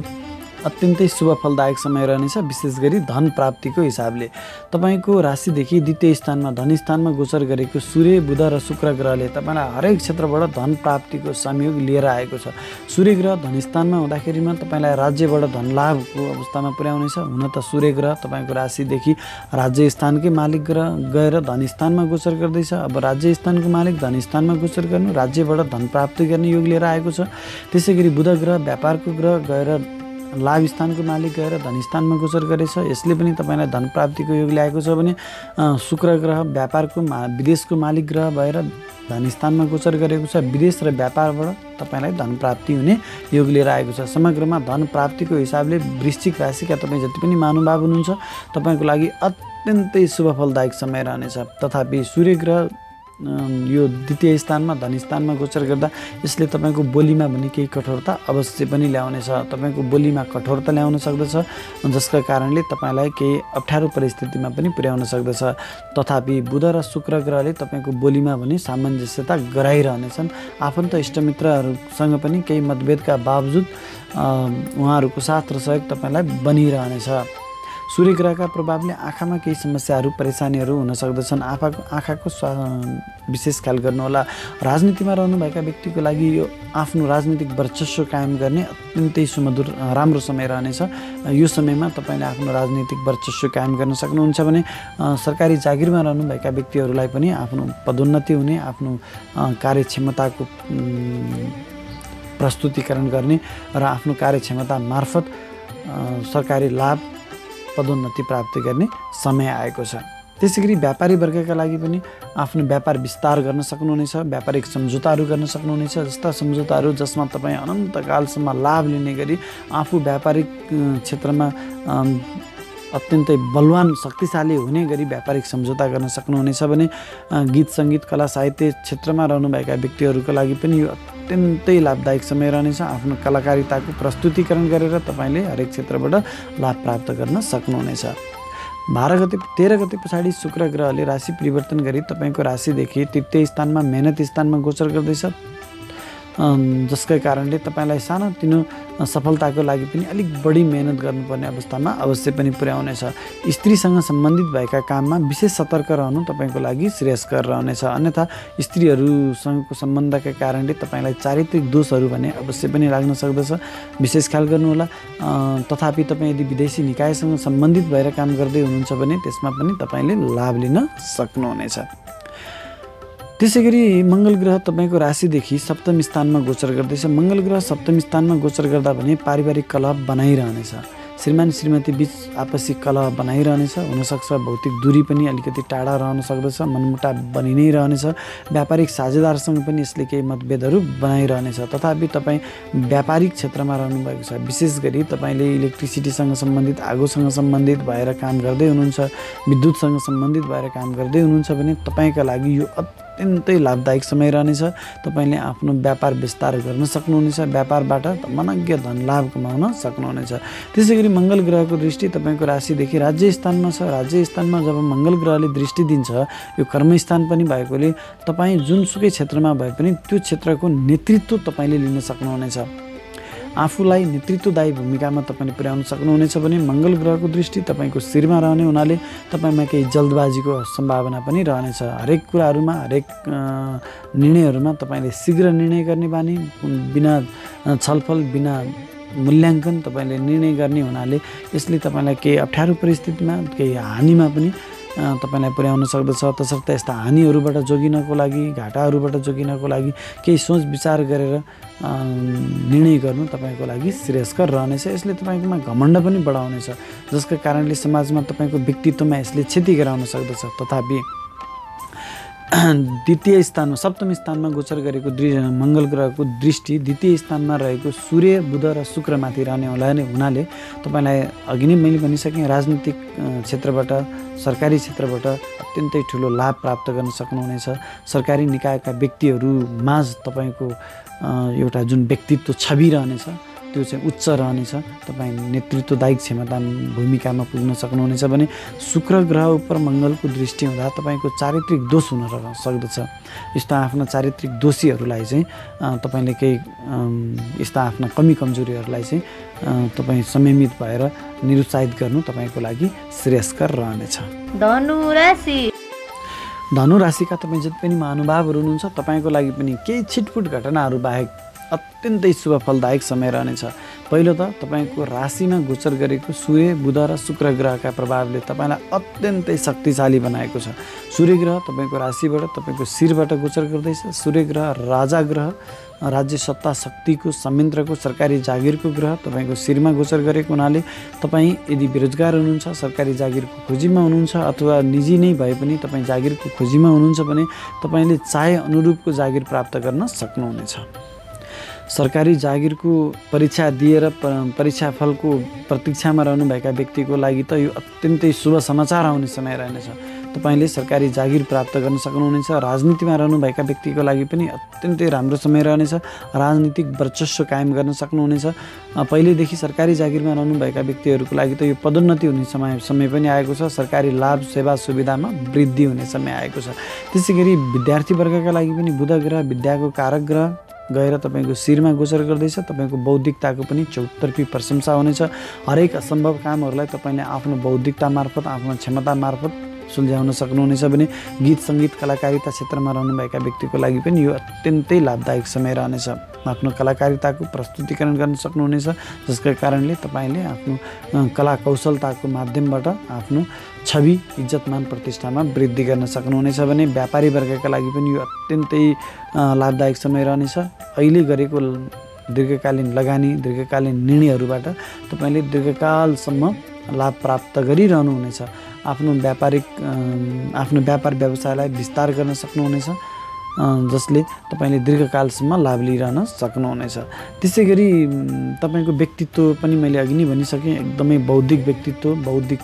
अत्यन्तै शुभ फलदायक समय रहनेछ, विशेष गरी धन प्राप्तिको हिसाबले। तपाईँको राशिदेखि द्वितीय स्थानमा धन स्थानमा गोचर गरेको सूर्य, बुध र शुक्र ग्रहले तपाईँलाई हरेक क्षेत्रबाट धन प्राप्तिको संयोग लिएर आएको छ। सूर्य ग्रह धन स्थानमा हुँदाखेरिमा तपाईँलाई राज्यबाट धन लाभको अवस्थामा पुर्याउनेछ। हुन त सूर्य ग्रह तपाईँको राशिदेखि राज्य स्थानकै मालिक ग्रह गएर धन स्थानमा गोचर गर्दैछ। अब राज्य स्थानको मालिक धन स्थानमा गोचर गर्नु, राज्यबाट धन प्राप्ति गर्ने योग लिएर आएको छ। त्यसै गरी बुध ग्रह व्यापारको ग्रह गएर लाभ स्थानको मालिक गएर धन स्थानमा गोचर गरेछ, यसले पनि तपाईँलाई धन प्राप्तिको योग ल्याएको छ भने शुक्र ग्रह व्यापारको विदेशको मालिक ग्रह भएर धन स्थानमा गोचर गरेको छ। विदेश र व्यापारबाट तपाईँलाई धन प्राप्ति हुने योग लिएर आएको छ। समग्रमा धन प्राप्तिको हिसाबले वृश्चिक राशिका तपाईँ जति पनि महानुभाव हुनुहुन्छ तपाईँको लागि अत्यन्तै शुभ फलदायक समय रहनेछ। तथापि सूर्य ग्रह यो द्वितीय स्थानमा धन स्थानमा गोचर गर्दा यसले तपाईँको बोलीमा पनि केही कठोरता अवश्य पनि ल्याउनेछ। तपाईँको बोलीमा कठोरता ल्याउन सक्दछ, जसका कारणले तपाईँलाई केही अप्ठ्यारो परिस्थितिमा पनि पुर्याउन सक्दछ। तथापि बुध र शुक्र ग्रहले तपाईँको बोलीमा पनि सामञ्जस्यता गराइरहनेछन्। आफन्त इष्टमित्रहरूसँग पनि केही मतभेदका बावजुद उहाँहरूको साथ र सहयोग तपाईँलाई बनिरहनेछ। सूर्य ग्रहका प्रभावले आँखामा केही समस्याहरू परेशानीहरू हुन सक्दछन्। आँखाको विशेष ख्याल गर्नुहोला। राजनीतिमा रहनुभएका व्यक्तिको लागि यो आफ्नो राजनीतिक वर्चस्व कायम गर्ने अत्यन्तै सुमधुर राम्रो समय रहनेछ। यो समयमा तपाईँले आफ्नो राजनीतिक वर्चस्व कायम गर्न सक्नुहुन्छ भने सरकारी जागिरमा रहनुभएका व्यक्तिहरूलाई पनि आफ्नो पदोन्नति हुने, आफ्नो कार्यक्षमताको प्रस्तुतिकरण गर्ने र आफ्नो कार्यक्षमता मार्फत सरकारी लाभ पदोन्नति प्राप्त गर्ने समय आएको छ। त्यसै गरी व्यापारी वर्गका लागि पनि आफ्नो व्यापार विस्तार गर्न सक्नुहुनेछ, व्यापारिक सम्झौताहरू गर्न सक्नुहुनेछ। जस्ता सम्झौताहरू जसमा तपाईँ अनन्तकालसम्म लाभ लिने गरी आफू व्यापारिक क्षेत्रमा अत्यन्तै बलवान शक्तिशाली हुने गरी व्यापारिक सम्झौता गर्न सक्नुहुनेछ भने गीत सङ्गीत कला साहित्य क्षेत्रमा रहनुभएका व्यक्तिहरूको लागि पनि यो अत्यन्तै लाभदायक समय रहनेछ। आफ्नो कलाकारिताको प्रस्तुतिकरण गरेर तपाईँले हरेक क्षेत्रबाट लाभ प्राप्त गर्न सक्नुहुनेछ। 13 गते पछाडि शुक्र ग्रहले राशि परिवर्तन गरी तपाईँको राशिदेखि तृतीय स्थानमा मेहनत स्थानमा गोचर गर्दैछ, जसका कारणले तपाईँलाई सानोतिनो सफलताको लागि पनि अलिक बढी मेहनत गर्नुपर्ने अवस्थामा अवश्य पनि पुर्याउनेछ। स्त्रीसँग सम्बन्धित भएका काममा विशेष सतर्क रहनु तपाईँको लागि श्रेयस्कर रहनेछ। अन्यथा स्त्रीहरूसँगको सम्बन्धका कारणले तपाईँलाई चारित्रिक दोषहरू भने अवश्य पनि लाग्न सक्दछ, विशेष ख्याल गर्नुहोला। तथापि तपाईँ यदि विदेशी निकायसँग सम्बन्धित भएर काम गर्दै हुनुहुन्छ भने त्यसमा पनि तपाईँले लाभ लिन सक्नुहुनेछ। त्यसै गरी मङ्गल ग्रह तपाईँको राशिदेखि सप्तम स्थानमा गोचर गर्दैछ। मङ्गल ग्रह सप्तम स्थानमा गोचर गर्दा भने पारिवारिक कलह बनाइरहनेछ। श्रीमान श्रीमती बीच आपसी कलह बनाइरहनेछ। हुनसक्छ भौतिक दूरी पनि अलिकति टाढा रहन सक्दछ, मनमुटाव बनि नै रहनेछ। व्यापारिक साझेदारसँग पनि यसले केही मतभेदहरू बनाइरहनेछ। तथापि तपाईँ व्यापारिक क्षेत्रमा रहनुभएको छ, विशेष गरी तपाईँले इलेक्ट्रिसिटीसँग सम्बन्धित, आगोसँग सम्बन्धित भएर काम गर्दै हुनुहुन्छ, विद्युतसँग सम्बन्धित भएर काम गर्दै हुनुहुन्छ भने तपाईँका लागि यो अत्यन्तै लाभदायक समय रहनेछ। तपाईँले आफ्नो व्यापार विस्तार गर्न सक्नुहुनेछ, व्यापारबाट मनज्ञ धन लाभ कमाउन सक्नुहुनेछ। त्यसै गरी मङ्गल ग्रहको दृष्टि तपाईँको राशिदेखि राज्य स्थानमा छ। राज्य स्थानमा जब मङ्गल ग्रहले दृष्टि दिन्छ, यो कर्मस्थान पनि भएकोले तपाईँ जुनसुकै क्षेत्रमा भए पनि त्यो क्षेत्रको नेतृत्व तपाईँले लिन सक्नुहुनेछ। आफूलाई नेतृत्वदायी भूमिकामा तपाईँले पुर्याउन सक्नुहुनेछ भने मङ्गल ग्रहको दृष्टि तपाईँको शिरमा रहने हुनाले तपाईँमा केही जल्दबाजीको सम्भावना पनि रहनेछ। हरेक कुराहरूमा, हरेक निर्णयहरूमा तपाईँले शीघ्र निर्णय गर्ने बानी, बिना छलफल, बिना मूल्याङ्कन तपाईँले निर्णय गर्ने हुनाले यसले तपाईँलाई केही अप्ठ्यारो परिस्थितिमा, केही हानिमा पनि तपाईँलाई पुर्याउन सक्दछ। तसर्थ यस्ता हानिहरूबाट जोगिनको लागि, घाटाहरूबाट जोगिनको लागि केही सोच विचार गरेर निर्णय गर्नु तपाईँको लागि श्रेयस्कर रहनेछ। यसले तपाईँकोमा घमण्ड पनि बढाउनेछ, जसका कारणले समाजमा तपाईँको व्यक्तित्वमा यसले क्षति गराउन सक्दछ। तथापि द्वितीय स्थानमा सप्तम स्थानमा गोचर गरेको मङ्गल ग्रहको दृष्टि द्वितीय स्थानमा रहेको सूर्य, बुध र शुक्रमाथि रहने हुनाले तपाईँलाई अघि नै मैले भनिसकेँ, राजनीतिक क्षेत्रबाट, सरकारी क्षेत्रबाट अत्यन्तै ठुलो लाभ प्राप्त गर्न सक्नुहुनेछ। सरकारी निकायका व्यक्तिहरू माझ तपाईँको एउटा जुन व्यक्तित्व छवि रहनेछ त्यो चाहिँ उच्च रहनेछ। तपाईँ नेतृत्वदायी क्षमता भूमिकामा पुग्न सक्नुहुनेछ भने शुक्र ग्रह उप मङ्गलको दृष्टि हुँदा तपाईँको चारित्रिक दोष हुन सक्दछ। यस्ता आफ्ना चारित्रिक दोषीहरूलाई चाहिँ तपाईँले केही यस्ता आफ्ना कमी कमजोरीहरूलाई चाहिँ तपाईँ संयमित भएर निरुत्साहित गर्नु तपाईँको लागि श्रेयस्कर रहनेछ। धनु राशिका तपाईँ जति पनि महानुभावहरू हुनुहुन्छ तपाईँको लागि पनि केही छिटपुट घटनाहरू बाहेक अत्यन्तै शुभ फलदायक समय रहनेछ। पहिलो त तपाईँको राशिमा गोचर गरेको सूर्य बुध र शुक्र ग्रहका प्रभावले तपाईँलाई अत्यन्तै शक्तिशाली बनाएको छ। सूर्य ग्रह तपाईँको राशिबाट तपाईँको शिरबाट गोचर गर्दैछ। सूर्य ग्रह राजा ग्रह, राज्य सत्ता शक्तिको संयन्त्रको सरकारी जागिरको ग्रह तपाईँको शिरमा गोचर गरेको हुनाले तपाईँ यदि बेरोजगार हुनुहुन्छ, सरकारी जागिरको खोजीमा हुनुहुन्छ अथवा निजी नै भए पनि तपाईँ जागिरको खोजीमा हुनुहुन्छ भने तपाईँले चाहे अनुरूपको जागिर प्राप्त गर्न सक्नुहुनेछ। सरकारी जागिरको परीक्षा दिएर परीक्षाफलको प्रतीक्षामा रहनुभएका व्यक्तिको लागि त यो अत्यन्तै शुभ समाचार आउने समय रहनेछ। तपाईँले सरकारी जागिर प्राप्त गर्न सक्नुहुनेछ। राजनीतिमा रहनुभएका व्यक्तिको लागि पनि अत्यन्तै राम्रो समय रहनेछ। राजनीतिक वर्चस्व कायम गर्न सक्नुहुनेछ। पहिलेदेखि सरकारी जागिरमा रहनुभएका व्यक्तिहरूको लागि त यो पदोन्नति हुने समय पनि आएको छ। सरकारी लाभ सेवा सुविधामा वृद्धि हुने समय आएको छ। त्यसै गरी विद्यार्थीवर्गका लागि पनि बुध ग्रह विद्याको कारक ग्रह गएर तपाईँको शिरमा गोचर गर्दैछ। तपाईँको बौद्धिकताको पनि चौतर्फी प्रशंसा हुनेछ। हरेक असम्भव कामहरूलाई तपाईँले आफ्नो बौद्धिकता मार्फत आफ्नो क्षमता मार्फत सुल्झाउन सक्नुहुनेछ भने गीत सङ्गीत कलाकारिता क्षेत्रमा रहनुभएका व्यक्तिको लागि पनि यो अत्यन्तै लाभदायक समय रहनेछ। आफ्नो कलाकारिताको प्रस्तुतिकरण गर्न सक्नुहुनेछ, जसका कारणले तपाईँले आफ्नो कला कौशलताको माध्यमबाट आफ्नो छवि इज्जतमान प्रतिष्ठामा वृद्धि गर्न सक्नुहुनेछ भने व्यापारी वर्गका लागि पनि यो अत्यन्तै लाभदायक समय रहनेछ। अहिले गरेको दीर्घकालीन लगानी दीर्घकालीन निर्णयहरूबाट तपाईँले दीर्घकालसम्म लाभ प्राप्त गरिरहनुहुनेछ। आफ्नो व्यापार व्यवसायलाई विस्तार गर्न सक्नुहुनेछ, जसले तपाईँले दीर्घकालसम्म लाभ लिइरहन सक्नुहुनेछ। त्यसै गरी तपाईँको व्यक्तित्व पनि मैले अघि नै भनिसकेँ, एकदमै बौद्धिक व्यक्तित्व, बौद्धिक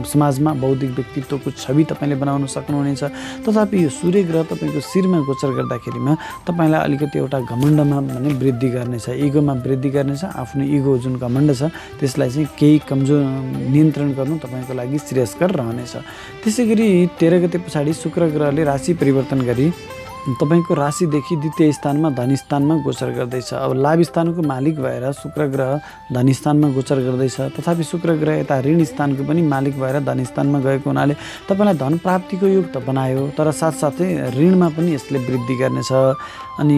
समाजमा बौद्धिक व्यक्तित्वको छवि तपाईँले बनाउन सक्नुहुनेछ। तथापि यो सूर्य ग्रह तपाईँको शिरमा गोचर गर्दाखेरिमा तपाईँलाई अलिकति एउटा घमण्डमा भने वृद्धि गर्नेछ, इगोमा वृद्धि गर्नेछ। आफ्नो इगो जुन घमण्ड छ त्यसलाई चाहिँ केही कमजोर नियन्त्रण गर्नु तपाईँको लागि श्रेयस्कर रहनेछ। त्यसै गरी 13 गते पछाडि शुक्र ग्रहले राशि परिवर्तन गरी तपाईँको राशिदेखि द्वितीय स्थानमा धनी स्थानमा गोचर गर्दैछ। अब लाभ स्थानको मालिक भएर शुक्र ग्रह धनी स्थानमा गोचर गर्दैछ। तथापि शुक्र ग्रह यता ऋण स्थानको पनि मालिक भएर धनी स्थानमा गएको हुनाले तपाईँलाई धन प्राप्तिको योग त बनायो, तर साथसाथै ऋणमा पनि यसले वृद्धि गर्नेछ। अनि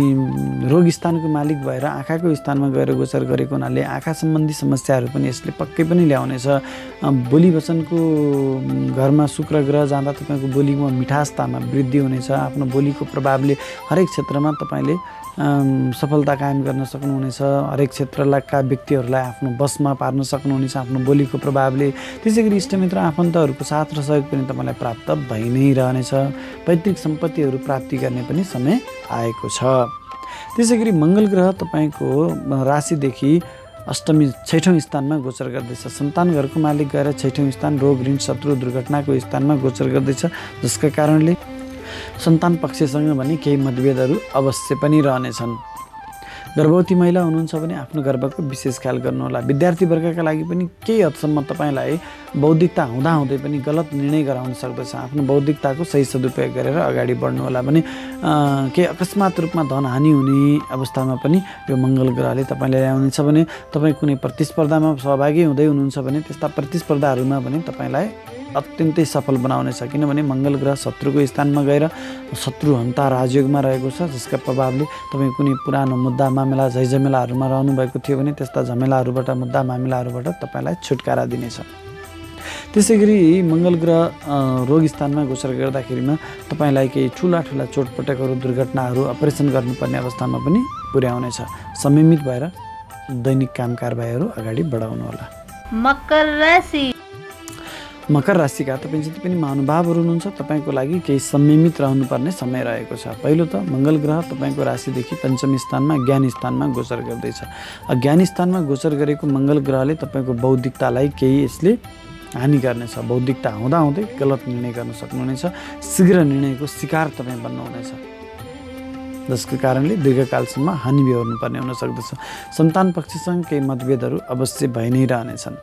रोग स्थानको मालिक भएर आँखाको स्थानमा गएर गोचर गरेको हुनाले आँखा सम्बन्धी समस्याहरू पनि यसले पक्कै पनि ल्याउनेछ। बोली वचनको घरमा शुक्र ग्रह जाँदा तपाईँको बोलीमा मिठासतामा वृद्धि हुनेछ। आफ्नो बोलीको प्रभावले हरेक क्षेत्रमा तपाईँले सफलता कायम गर्न सक्नुहुनेछ। हरेक क्षेत्रका व्यक्तिहरूलाई आफ्नो बसमा पार्न सक्नुहुनेछ आफ्नो बोलीको प्रभावले। त्यसै गरी इष्टमित्र आफन्तहरूको साथ र सहयोग पनि तपाईँलाई प्राप्त भइ नै रहनेछ। पैतृक सम्पत्तिहरू प्राप्ति गर्ने पनि समय आएको छ। त्यसै गरी मङ्गल ग्रह तपाईँको राशिदेखि अष्टमी 6औं स्थानमा गोचर गर्दैछ। सन्तान घरको मालिक गएर 6औं स्थान रोग ऋण शत्रु दुर्घटनाको स्थानमा गोचर गर्दैछ, जसका कारणले सन्तान पक्षसँग भने केही मतभेदहरू अवश्य पनि रहनेछन्। गर्भवती महिला हुनुहुन्छ भने आफ्नो गर्भको विशेष ख्याल गर्नुहोला। विद्यार्थी वर्गका लागि पनि केही हदसम्म तपाईँलाई बौद्धिकता हुँदाहुँदै पनि गलत निर्णय गराउन सक्दछ। आफ्नो बौद्धिकताको सही सदुपयोग गरेर अगाडि बढ्नुहोला भने केही अकस्मात रूपमा धन हानि हुने अवस्थामा पनि यो मङ्गल ग्रहले तपाईँलाई ल्याउनेछ भने तपाईँ कुनै प्रतिस्पर्धामा सहभागी हुँदै हुनुहुन्छ भने त्यस्ता प्रतिस्पर्धाहरूमा पनि तपाईँलाई अत्यन्तै सफल बनाउनेछ। किनभने मङ्गल ग्रह शत्रुको स्थानमा गएर शत्रु हन्ता राजयोगमा रहेको छ, जसका प्रभावले तपाईँ कुनै पुरानो मुद्दा मामिला झैझमेलाहरूमा रहनुभएको थियो भने त्यस्ता झमेलाहरूबाट मुद्दा मामिलाहरूबाट तपाईँलाई छुटकारा दिनेछ। त्यसै गरी मङ्गल ग्रह रोग स्थानमा गोचर गर्दाखेरिमा तपाईँलाई केही ठुला चोटपटकहरू दुर्घटनाहरू अपरेसन गर्नुपर्ने अवस्थामा पनि पुर्याउनेछ। संयमित भएर दैनिक काम कारबाहीहरू अगाडि बढाउनुहोला। मकर राशिका तपाईँ जति पनि महानुभावहरू हुनुहुन्छ तपाईँको लागि केही संयमित रहनुपर्ने समय रहेको छ। पहिलो त मङ्गल ग्रह तपाईँको राशिदेखि पञ्चम स्थानमा ज्ञान स्थानमा गोचर गर्दैछ। ज्ञान स्थानमा गोचर गरेको मङ्गल ग्रहले तपाईँको बौद्धिकतालाई केही यसले हानि गर्नेछ। बौद्धिकता हुँदाहुँदै गलत निर्णय गर्न सक्नुहुनेछ। शीघ्र निर्णयको शिकार तपाईँ बन्नुहुनेछ। जसको कारणले दीर्घकालसम्म हानि बेहोर्नुपर्ने हुन सक्दछ। सन्तान पक्षसँग केही मतभेदहरू अवश्य भइ नै रहनेछन्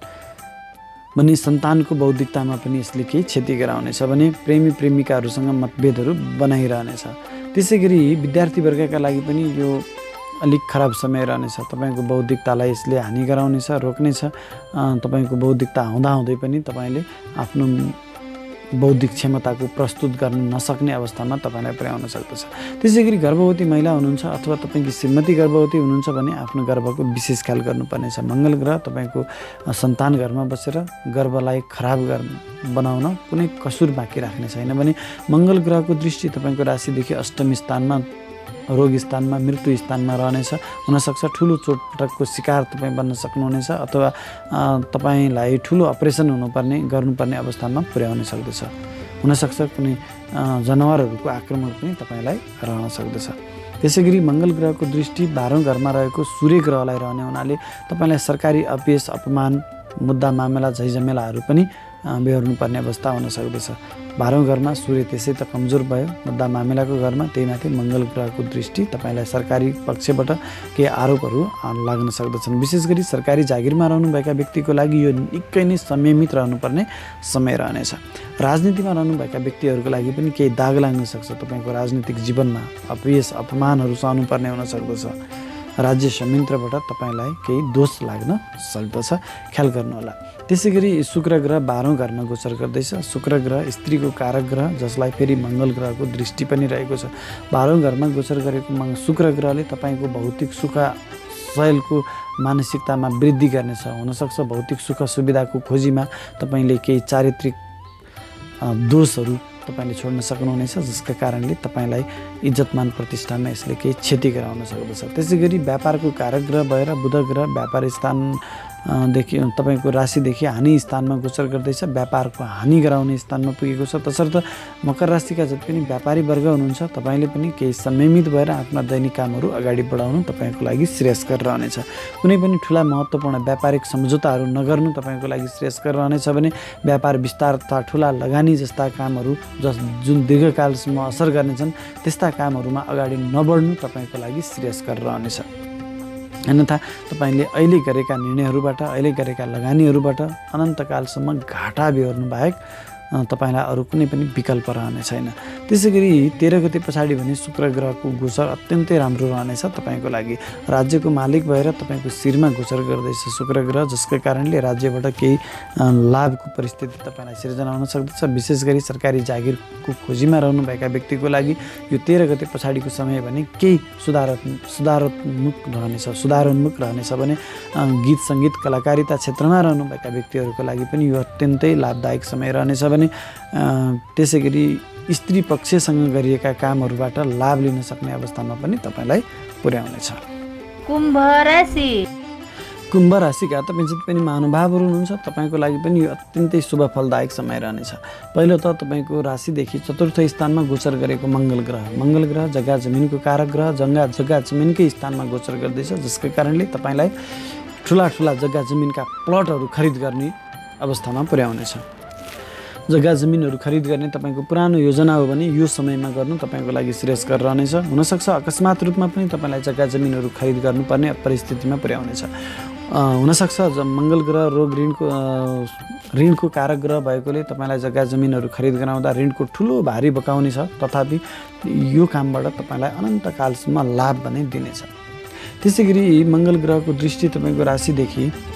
भने सन्तानको बौद्धिकतामा पनि यसले केही क्षति गराउनेछ भने प्रेमी प्रेमिकाहरूसँग मतभेदहरू बनाइरहनेछ। त्यसै गरी विद्यार्थीवर्गका लागि पनि यो अलिक खराब समय रहनेछ। तपाईँको बौद्धिकतालाई यसले हानि गराउनेछ, रोक्नेछ। तपाईँको बौद्धिकता हुँदाहुँदै पनि तपाईँले आफ्नो बौद्धिक क्षमताको प्रस्तुत गर्न नसक्ने अवस्थामा तपाईँलाई पुर्याउन सक्दछ। त्यसै गरी गर्भवती महिला हुनुहुन्छ अथवा तपाईँकी श्रीमती गर्भवती हुनुहुन्छ भने आफ्नो गर्भको विशेष ख्याल गर्नुपर्नेछ। मङ्गल ग्रह तपाईँको सन्तान घरमा बसेर गर्भलाई खराब बनाउन कुनै कसुर बाँकी राख्ने छैन भने मङ्गल ग्रहको दृष्टि तपाईँको राशिदेखि अष्टम स्थानमा, रोग स्थानमा, मृत्यु स्थानमा रहनेछ। हुनसक्छ ठुलो चोटपटकको शिकार तपाईँ बन्न सक्नुहुनेछ अथवा तपाईँलाई ठुलो अपरेसन गर्नुपर्ने अवस्थामा पुर्याउन सक्दछ। हुनसक्छ कुनै जनावरहरूको आक्रमण पनि तपाईँलाई रहन सक्दछ। त्यसै गरी मङ्गल ग्रहको दृष्टि 12औं घरमा रहेको सूर्य ग्रहलाई रहने हुनाले तपाईँलाई सरकारी अपयश, अपमान, मुद्दा मामला, झैझमेलाहरू पनि बेहोर्नुपर्ने अवस्था हुन सक्दछ। 12औं घरमा सूर्य त्यसै त कमजोर भयो, मुद्दा मामिलाको घरमा, त्यही माथि मङ्गल ग्रहको दृष्टि तपाईँलाई सरकारी पक्षबाट केही आरोपहरू लाग्न सक्दछन्। विशेष गरी सरकारी जागिरमा रहनुभएका व्यक्तिको लागि यो निकै नै संयमित रहनुपर्ने समय रहनेछ। राजनीतिमा रहनुभएका व्यक्तिहरूको लागि पनि केही दाग लाग्न सक्छ। तपाईँको राजनीतिक जीवनमा अपयश, अपमानहरू सहनुपर्ने हुन सक्दछ। राज्य संयन्त्रबाट तपाईँलाई केही दोष लाग्न सक्दछ, ख्याल गर्नुहोला। त्यसै गरी शुक्र ग्रह 12औं घरमा गोचर गर्दैछ। शुक्र ग्रह स्त्रीको कारक ग्रह, जसलाई फेरि मङ्गल ग्रहको दृष्टि पनि रहेको छ। 12औं घरमा गोचर गरेको शुक्र ग्रहले तपाईँको भौतिक सुख शैलको मानसिकतामा वृद्धि गर्नेछ। हुनसक्छ भौतिक सुख सुविधाको खोजीमा तपाईँले केही चारित्रिक दोषहरू तपाईँले छोड्न सक्नुहुनेछ, जसका कारणले तपाईँलाई इज्जतमान प्रतिष्ठानमा यसले केही क्षति गराउन सक्दछ। त्यसै गरी व्यापारको कारक ग्रह भएर बुध ग्रह व्यापार स्थानदेखि तपाईँको राशिदेखि हानि स्थानमा गोचर गर्दैछ। व्यापारको हानि गराउने स्थानमा पुगेको छ। तसर्थ मकर राशिका जति पनि व्यापारी वर्ग हुनुहुन्छ तपाईँले पनि केही संयमित भएर आफ्ना दैनिक कामहरू अगाडि बढाउनु तपाईँको लागि श्रेयस्कर रहनेछ। कुनै पनि ठुला महत्त्वपूर्ण व्यापारिक सम्झौताहरू नगर्नु तपाईँको लागि श्रेयस्कर रहनेछ भने व्यापार विस्तार तथा ठुला लगानी जस्ता कामहरू जुन दीर्घकालसम्म असर गर्नेछन् त्यस्ता कामहरूमा अगाडि नबढ्नु तपाईँको लागि श्रेयस्कर रहनेछ। अन्यथा तपाईँले अहिले गरेका निर्णयहरूबाट, अहिले गरेका लगानीहरूबाट अनन्तकालसम्म घाटा बेहोर्नु बाहेक तपाईँलाई अरू कुनै पनि विकल्प रहने छैन। त्यसै गरी 13 गते पछाडि भने शुक्र ग्रहको गोचर अत्यन्तै राम्रो रहनेछ तपाईँको लागि। राज्यको मालिक भएर तपाईँको शिरमा गोचर गर्दैछ शुक्र ग्रह, जसको कारणले राज्यबाट केही लाभको परिस्थिति तपाईँलाई सिर्जना हुन सक्दछ। विशेष गरी सरकारी जागिरको खोजीमा रहनुभएका व्यक्तिको लागि यो 13 गते पछाडिको समय भने केही सुधारोन्मुख रहनेछ भने गीत सङ्गीत कलाकारिता क्षेत्रमा रहनुभएका व्यक्तिहरूको लागि पनि यो अत्यन्तै लाभदायक समय रहनेछ भने त्यसै गरी स्त्री पक्षसँग गरिएका कामहरूबाट लाभ लिन सक्ने अवस्थामा पनि तपाईँलाई पुर्याउनेछ। कुम्भ राशि। कुम्भ राशिका तपाईँ जति पनि महानुभावहरू हुनुहुन्छ तपाईँको लागि पनि यो अत्यन्तै शुभ फलदायक समय रहनेछ। पहिलो त तपाईँको राशिदेखि चतुर्थ स्थानमा गोचर गरेको मङ्गल ग्रह जग्गा जमिनको कारक ग्रह, जग्गा जमिनकै स्थानमा गोचर गर्दैछ, जसको कारणले तपाईँलाई ठुला जग्गा जमिनका प्लटहरू खरिद गर्ने अवस्थामा पुर्याउनेछ। जग्गा जमिनहरू खरिद गर्ने तपाईँको पुरानो योजना हो भने यो समयमा गर्नु तपाईँको लागि श्रेयस्कर रहनेछ। हुनसक्छ अकस्मात रूपमा पनि तपाईँलाई जग्गा जमिनहरू खरिद गर्नुपर्ने परिस्थितिमा पुर्याउनेछ। हुनसक्छ मङ्गल ग्रह रोग ऋणको कारक ग्रह भएकोले तपाईँलाई जग्गा जमिनहरू खरिद गराउँदा ऋणको ठुलो भारी बोकाउने छ, तथापि यो कामबाट तपाईँलाई अनन्तकालसम्म लाभ भने दिनेछ। त्यसै गरी मङ्गल ग्रहको दृष्टि तपाईँको राशिदेखि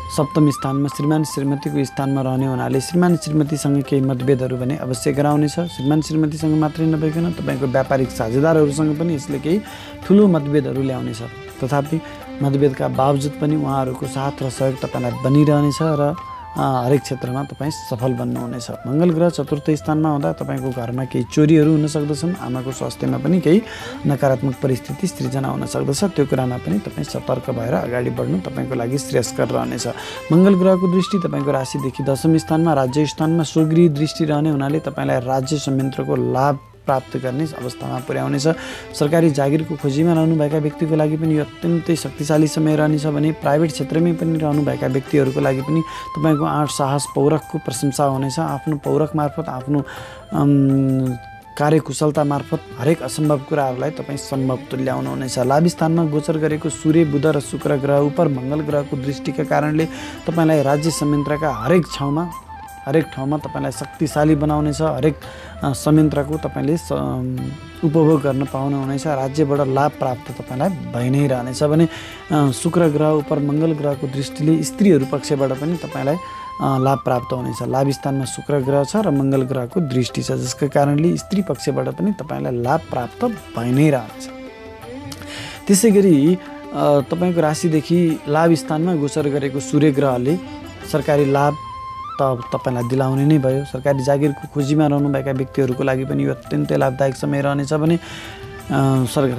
सप्तम स्थानमा श्रीमान श्रीमतीको स्थानमा रहने हुनाले श्रीमान श्रीमतीसँग केही मतभेदहरू भने अवश्य गराउनेछ। श्रीमान श्रीमतीसँग मात्रै नभइकन तपाईँको व्यापारिक साझेदारहरूसँग पनि यसले केही ठुलो मतभेदहरू ल्याउनेछ। तथापि मतभेदका बावजुद पनि उहाँहरूको साथ र सहयोग तपाईँलाई बनिरहनेछ र हरेक क्षेत्रमा तपाईँ सफल बन्नुहुनेछ। मङ्गल ग्रह चतुर्थ स्थानमा हुँदा तपाईँको घरमा केही चोरीहरू हुन सक्दछन्। आमाको स्वास्थ्यमा पनि केही नकारात्मक परिस्थिति सृजना हुन सक्दछ। त्यो कुरामा पनि तपाईँ सतर्क भएर अगाडि बढ्नु तपाईँको लागि श्रेयस्कर रहनेछ। मङ्गल ग्रहको दृष्टि तपाईँको राशिदेखि दशम स्थानमा राज्य स्थानमा स्वगृही दृष्टि रहने हुनाले तपाईँलाई राज्य संयन्त्रको लाभ प्राप्त गर्ने अवस्थामा पुर्याउनेछ। सरकारी जागिरको खोजीमा रहनुभएका व्यक्तिको लागि पनि यो अत्यन्तै शक्तिशाली समय रहनेछ भने प्राइभेट क्षेत्रमै पनि रहनुभएका व्यक्तिहरूको लागि पनि तपाईँको आँट साहस पौरखको प्रशंसा हुनेछ। आफ्नो पौरख मार्फत आफ्नो कार्यकुशलता मार्फत हरेक असम्भव कुराहरूलाई तपाईँ सम्भव तुल्याउनुहुनेछ। लाभ स्थानमा गोचर गरेको सूर्य, बुध र शुक्र ग्रह उपर मङ्गल ग्रहको दृष्टिका कारणले तपाईँलाई राज्य संयन्त्रका हरेक ठाउँमा तपाईँलाई शक्तिशाली बनाउनेछ। हरेक संयन्त्रको तपाईँले उपभोग गर्न पाउनुहुनेछ। राज्यबाट लाभ प्राप्त तपाईँलाई भइ नै रहनेछ भने शुक्र ग्रह उपर मङ्गल ग्रहको दृष्टिले स्त्रीहरू पक्षबाट पनि तपाईँलाई लाभ प्राप्त हुनेछ। लाभ स्थानमा शुक्र ग्रह छ र मङ्गल ग्रहको दृष्टि छ, जसका कारणले स्त्री पक्षबाट पनि तपाईँलाई लाभ प्राप्त भइ नै रहनेछ। त्यसै गरी तपाईँको राशिदेखि लाभ स्थानमा गोचर गरेको सूर्य ग्रहले सरकारी लाभ तपाईँलाई दिलाउने नै भयो। सरकारी जागिरको खोजीमा रहनुभएका व्यक्तिहरूको लागि पनि यो अत्यन्तै लाभदायक समय रहनेछ भने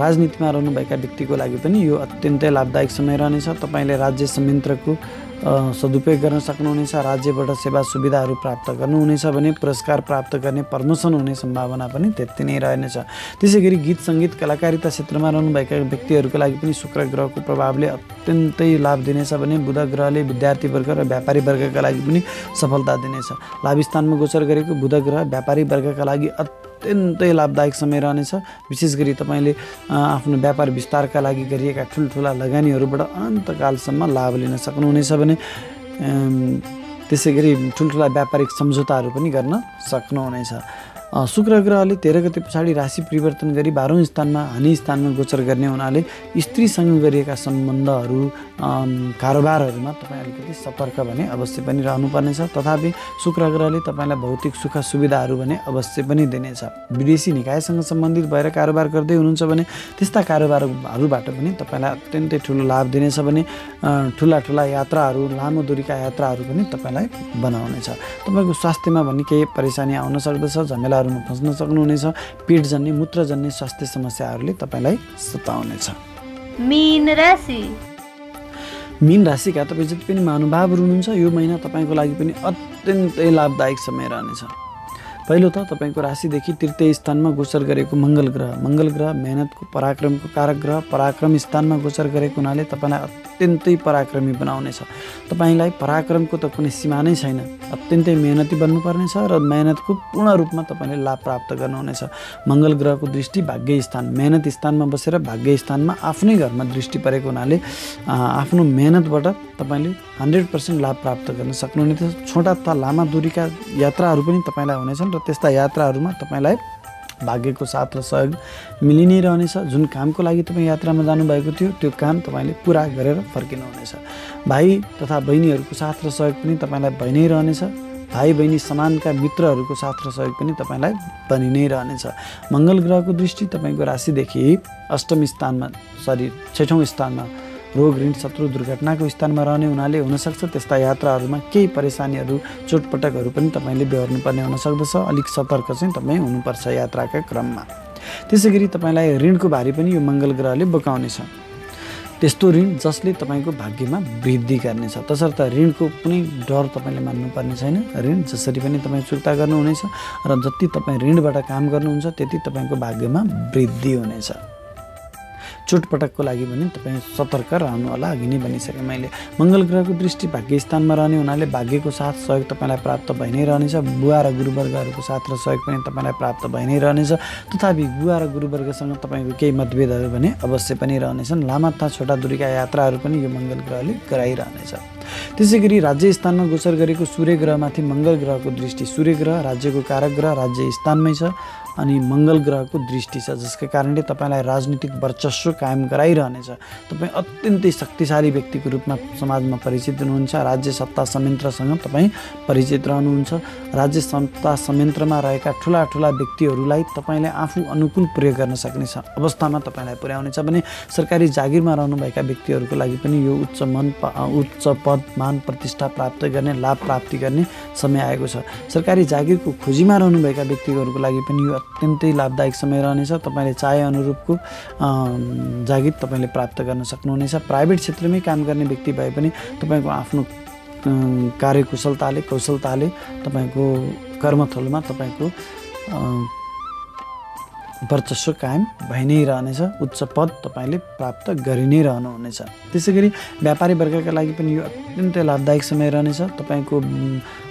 राजनीतिमा रहनुभएका व्यक्तिको लागि पनि यो अत्यन्तै लाभदायक समय रहनेछ। तपाईँले राज्य संयन्त्रको सदुपयोग गर्न सक्नुहुनेछ। राज्यबाट सेवा सुविधाहरू प्राप्त गर्नुहुनेछ भने पुरस्कार प्राप्त गर्ने, प्रमोसन हुने सम्भावना पनि त्यति नै रहनेछ। त्यसै गरी गीत सङ्गीत कलाकारिता क्षेत्रमा रहनुभएका व्यक्तिहरूको लागि पनि शुक्र ग्रहको प्रभावले अत्यन्तै लाभ दिनेछ भने बुध ग्रहले विद्यार्थी वर्ग र व्यापारी वर्गका लागि पनि सफलता दिनेछ। लाभ स्थानमा गोचर गरेको बुध ग्रह व्यापारी वर्गका लागि अत्यन्तै लाभदायक समय रहनेछ। विशेष गरी तपाईँले आफ्नो व्यापार विस्तारका लागि गरिएका ठुल्ठुला लगानीहरूबाट अनन्तकालसम्म लाभ लिन सक्नुहुनेछ भने त्यसै गरी ठुल्ठुला व्यापारिक सम्झौताहरू पनि गर्न सक्नुहुनेछ। शुक्र ग्रहले 13 गते पछाडि राशि परिवर्तन गरी 12औं स्थानमा हानि स्थानमा गोचर गर्ने हुनाले स्त्रीसँग गरिएका सम्बन्धहरू कारोबारहरूमा तपाईँ अलिकति सतर्क भने अवश्य पनि रहनुपर्नेछ। तथापि शुक्र ग्रहले तपाईँलाई भौतिक सुख सुविधाहरू भने अवश्य पनि दिनेछ। विदेशी निकायसँग सम्बन्धित भएर कारोबार गर्दै हुनुहुन्छ भने त्यस्ता कारोबारहरूबाट पनि तपाईँलाई अत्यन्तै ठुलो लाभ दिनेछ भने ठुला यात्राहरू, लामो दूरीका यात्राहरू पनि तपाईँलाई बनाउनेछ। तपाईँको स्वास्थ्यमा भने केही परेशानी आउन सक्दछ, झमेलाहरूमा फस्न सक्नुहुनेछ। पेटजन्य, मूत्रजन्य स्वास्थ्य समस्याहरूले तपाईँलाई सताउनेछ। मीन राशिका तपाईँ जति पनि महानुभावहरू हुनुहुन्छ यो महिना तपाईँको लागि पनि अत्यन्तै लाभदायक समय रहनेछ। पहिलो त तपाईँको राशिदेखि तृतीय स्थानमा गोचर गरेको मङ्गल ग्रह मेहनतको पराक्रमको कारक ग्रह पराक्रम स्थानमा गोचर गरेको हुनाले तपाईँलाई अत्यन्तै पराक्रमी बनाउनेछ। तपाईँलाई पराक्रमको त कुनै सीमा नै छैन। अत्यन्तै मेहनती बन्नुपर्नेछ र मेहनतको पूर्ण रूपमा तपाईँले लाभ प्राप्त गर्नुहुनेछ। मङ्गल ग्रहको दृष्टि भाग्य स्थान, मेहनत स्थानमा बसेर भाग्य स्थानमा आफ्नै घरमा दृष्टि परेको हुनाले आफ्नो मेहनतबाट तपाईँले 100% लाभ प्राप्त गर्न सक्नुहुनेछ। छोटा तथा लामा दूरीका यात्राहरू पनि तपाईँलाई हुनेछन् र त्यस्ता यात्राहरूमा तपाईँलाई भाग्यको साथ र सहयोग मिलि नै रहनेछ। जुन कामको लागि तपाईँ यात्रामा जानुभएको थियो त्यो काम तपाईँले पुरा गरेर फर्किनुहुनेछ। भाइ तथा बहिनीहरूको साथ र सहयोग पनि तपाईँलाई भइ नै रहनेछ। भाइ बहिनी समानका मित्रहरूको साथ र सहयोग पनि तपाईँलाई बनि नै रहनेछ। मङ्गल ग्रहको दृष्टि तपाईँको राशिदेखि 6औं स्थानमा रोग, ऋण, शत्रु, दुर्घटनाको स्थानमा रहने हुनाले हुनसक्छ त्यस्ता यात्राहरूमा केही परेशानीहरू, चोटपटकहरू पनि तपाईँले बेहोर्नुपर्ने हुन सक्दछ। अलिक सतर्क चाहिँ तपाईँ हुनुपर्छ यात्राका क्रममा। त्यसै गरी तपाईँलाई ऋणको भारी पनि यो मङ्गल ग्रहले बोकाउनेछ। त्यस्तो ऋण जसले तपाईँको भाग्यमा वृद्धि गर्नेछ। तसर्थ ऋणको कुनै डर तपाईँले मान्नुपर्ने छैन। ऋण जसरी पनि तपाईँ चुक्ता गर्नुहुनेछ र जति तपाईँ ऋणबाट काम गर्नुहुन्छ त्यति तपाईँको भाग्यमा वृद्धि हुनेछ। चोटपटकको लागि पनि तपाईँ सतर्क रहनु होला, अघि नै भनिसकेँ मैले। मङ्गल ग्रहको दृष्टि भाग्य स्थानमा रहने हुनाले भाग्यको साथ सहयोग तपाईँलाई प्राप्त भइ नै रहनेछ। बुवा र गुरुवर्गहरूको साथ र सहयोग पनि तपाईँलाई प्राप्त भइ नै रहनेछ। तथापि बुवा र गुरुवर्गसँग तपाईँको केही मतभेदहरू भने अवश्य पनि रहनेछन्। लामा तथा छोटा दूरीका यात्राहरू पनि यो मङ्गल ग्रहले गराइरहनेछ। त्यसै गरी राज्य स्थानमा गोचर गरेको सूर्य ग्रहमाथि मङ्गल ग्रहको दृष्टि, सूर्य ग्रह राज्यको कारक ग्रह राज्य स्थानमै छ अनि मङ्गल ग्रहको दृष्टि छ, जसका कारणले तपाईँलाई राजनीतिक वर्चस्व कायम गराइरहनेछ। तपाईँ अत्यन्तै शक्तिशाली व्यक्तिको रूपमा समाजमा परिचित हुनुहुन्छ। राज्य सत्ता संयन्त्रसँग तपाईँ परिचित रहनुहुन्छ। राज्य सत्ता संयन्त्रमा रहेका ठुला व्यक्तिहरूलाई तपाईँले आफू अनुकूल प्रयोग गर्न सक्ने अवस्थामा तपाईँलाई पुर्याउनेछ भने सरकारी जागिरमा रहनुभएका व्यक्तिहरूको लागि पनि यो उच्च पद, मान, प्रतिष्ठा प्राप्त गर्ने, लाभ प्राप्ति गर्ने समय आएको छ। सरकारी जागिरको खोजीमा रहनुभएका व्यक्तिहरूको लागि पनि यो अत्यन्तै लाभदायक समय रहनेछ। तपाईँले चाहे अनुरूपको जागिर तपाईँले प्राप्त गर्न सक्नुहुनेछ। प्राइभेट क्षेत्रमै काम गर्ने व्यक्ति भए पनि तपाईँको आफ्नो कार्यकुशलताले, कौशलताले तपाईँको कर्मथलोमा तपाईँको वर्चस्व कायम भइ नै रहनेछ। उच्च पद तपाईँले प्राप्त गरि नै रहनुहुनेछ। त्यसै गरी व्यापारी वर्गका लागि पनि यो अत्यन्तै लाभदायक समय रहनेछ। तपाईँको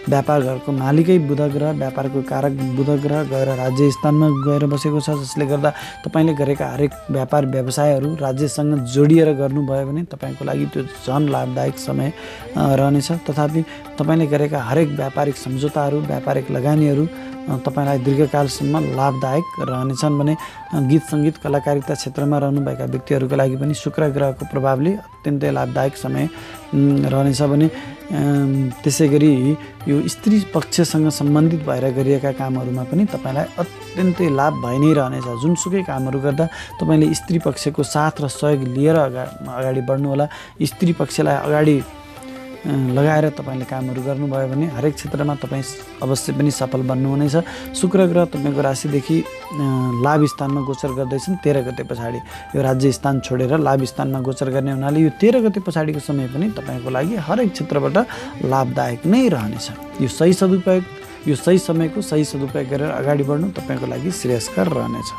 व्यापार घरको मालिकै बुध ग्रह, व्यापारको कारक बुध ग्रह गएर राज्य स्थानमा गएर बसेको छ, जसले गर्दा तपाईँले गरेका हरेक व्यापार व्यवसायहरू राज्यसँग जोडिएर गर्नुभयो भने तपाईँको लागि त्यो झन लाभदायक समय रहनेछ। तथापि तपाईँले गरेका हरेक व्यापारिक सम्झौताहरू, व्यापारिक लगानीहरू तपाईँलाई दीर्घकालसम्म लाभदायक रहनेछन् भने गीत सङ्गीत कलाकारिता क्षेत्रमा रहनुभएका व्यक्तिहरूको लागि पनि शुक्र ग्रहको प्रभावले अत्यन्तै लाभदायक समय रहनेछ भने त्यसै गरी यो स्त्री पक्षसँग सम्बन्धित भएर गरिएका कामहरूमा पनि तपाईँलाई अत्यन्तै लाभ भइ नै रहनेछ। जुनसुकै कामहरू गर्दा तपाईँले स्त्री पक्षको साथ र सहयोग लिएर अगाडि बढ्नुहोला। स्त्री पक्षलाई अगाडि लगाएर तपाईँले कामहरू गर्नुभयो भने हरेक क्षेत्रमा तपाईँ अवश्य पनि सफल बन्नुहुनेछ। शुक्र ग्रह तपाईँको राशिदेखि लाभ स्थानमा गोचर गर्दैछन् 13 गते पछाडि। यो राज्य स्थान छोडेर लाभ स्थानमा गोचर गर्ने हुनाले यो 13 गते पछाडिको समय पनि तपाईँको लागि हरेक क्षेत्रबाट लाभदायक नै रहनेछ। यो सही समयको सही सदुपयोग गरेर अगाडि बढ्नु तपाईँको लागि श्रेयस्कर रहनेछ।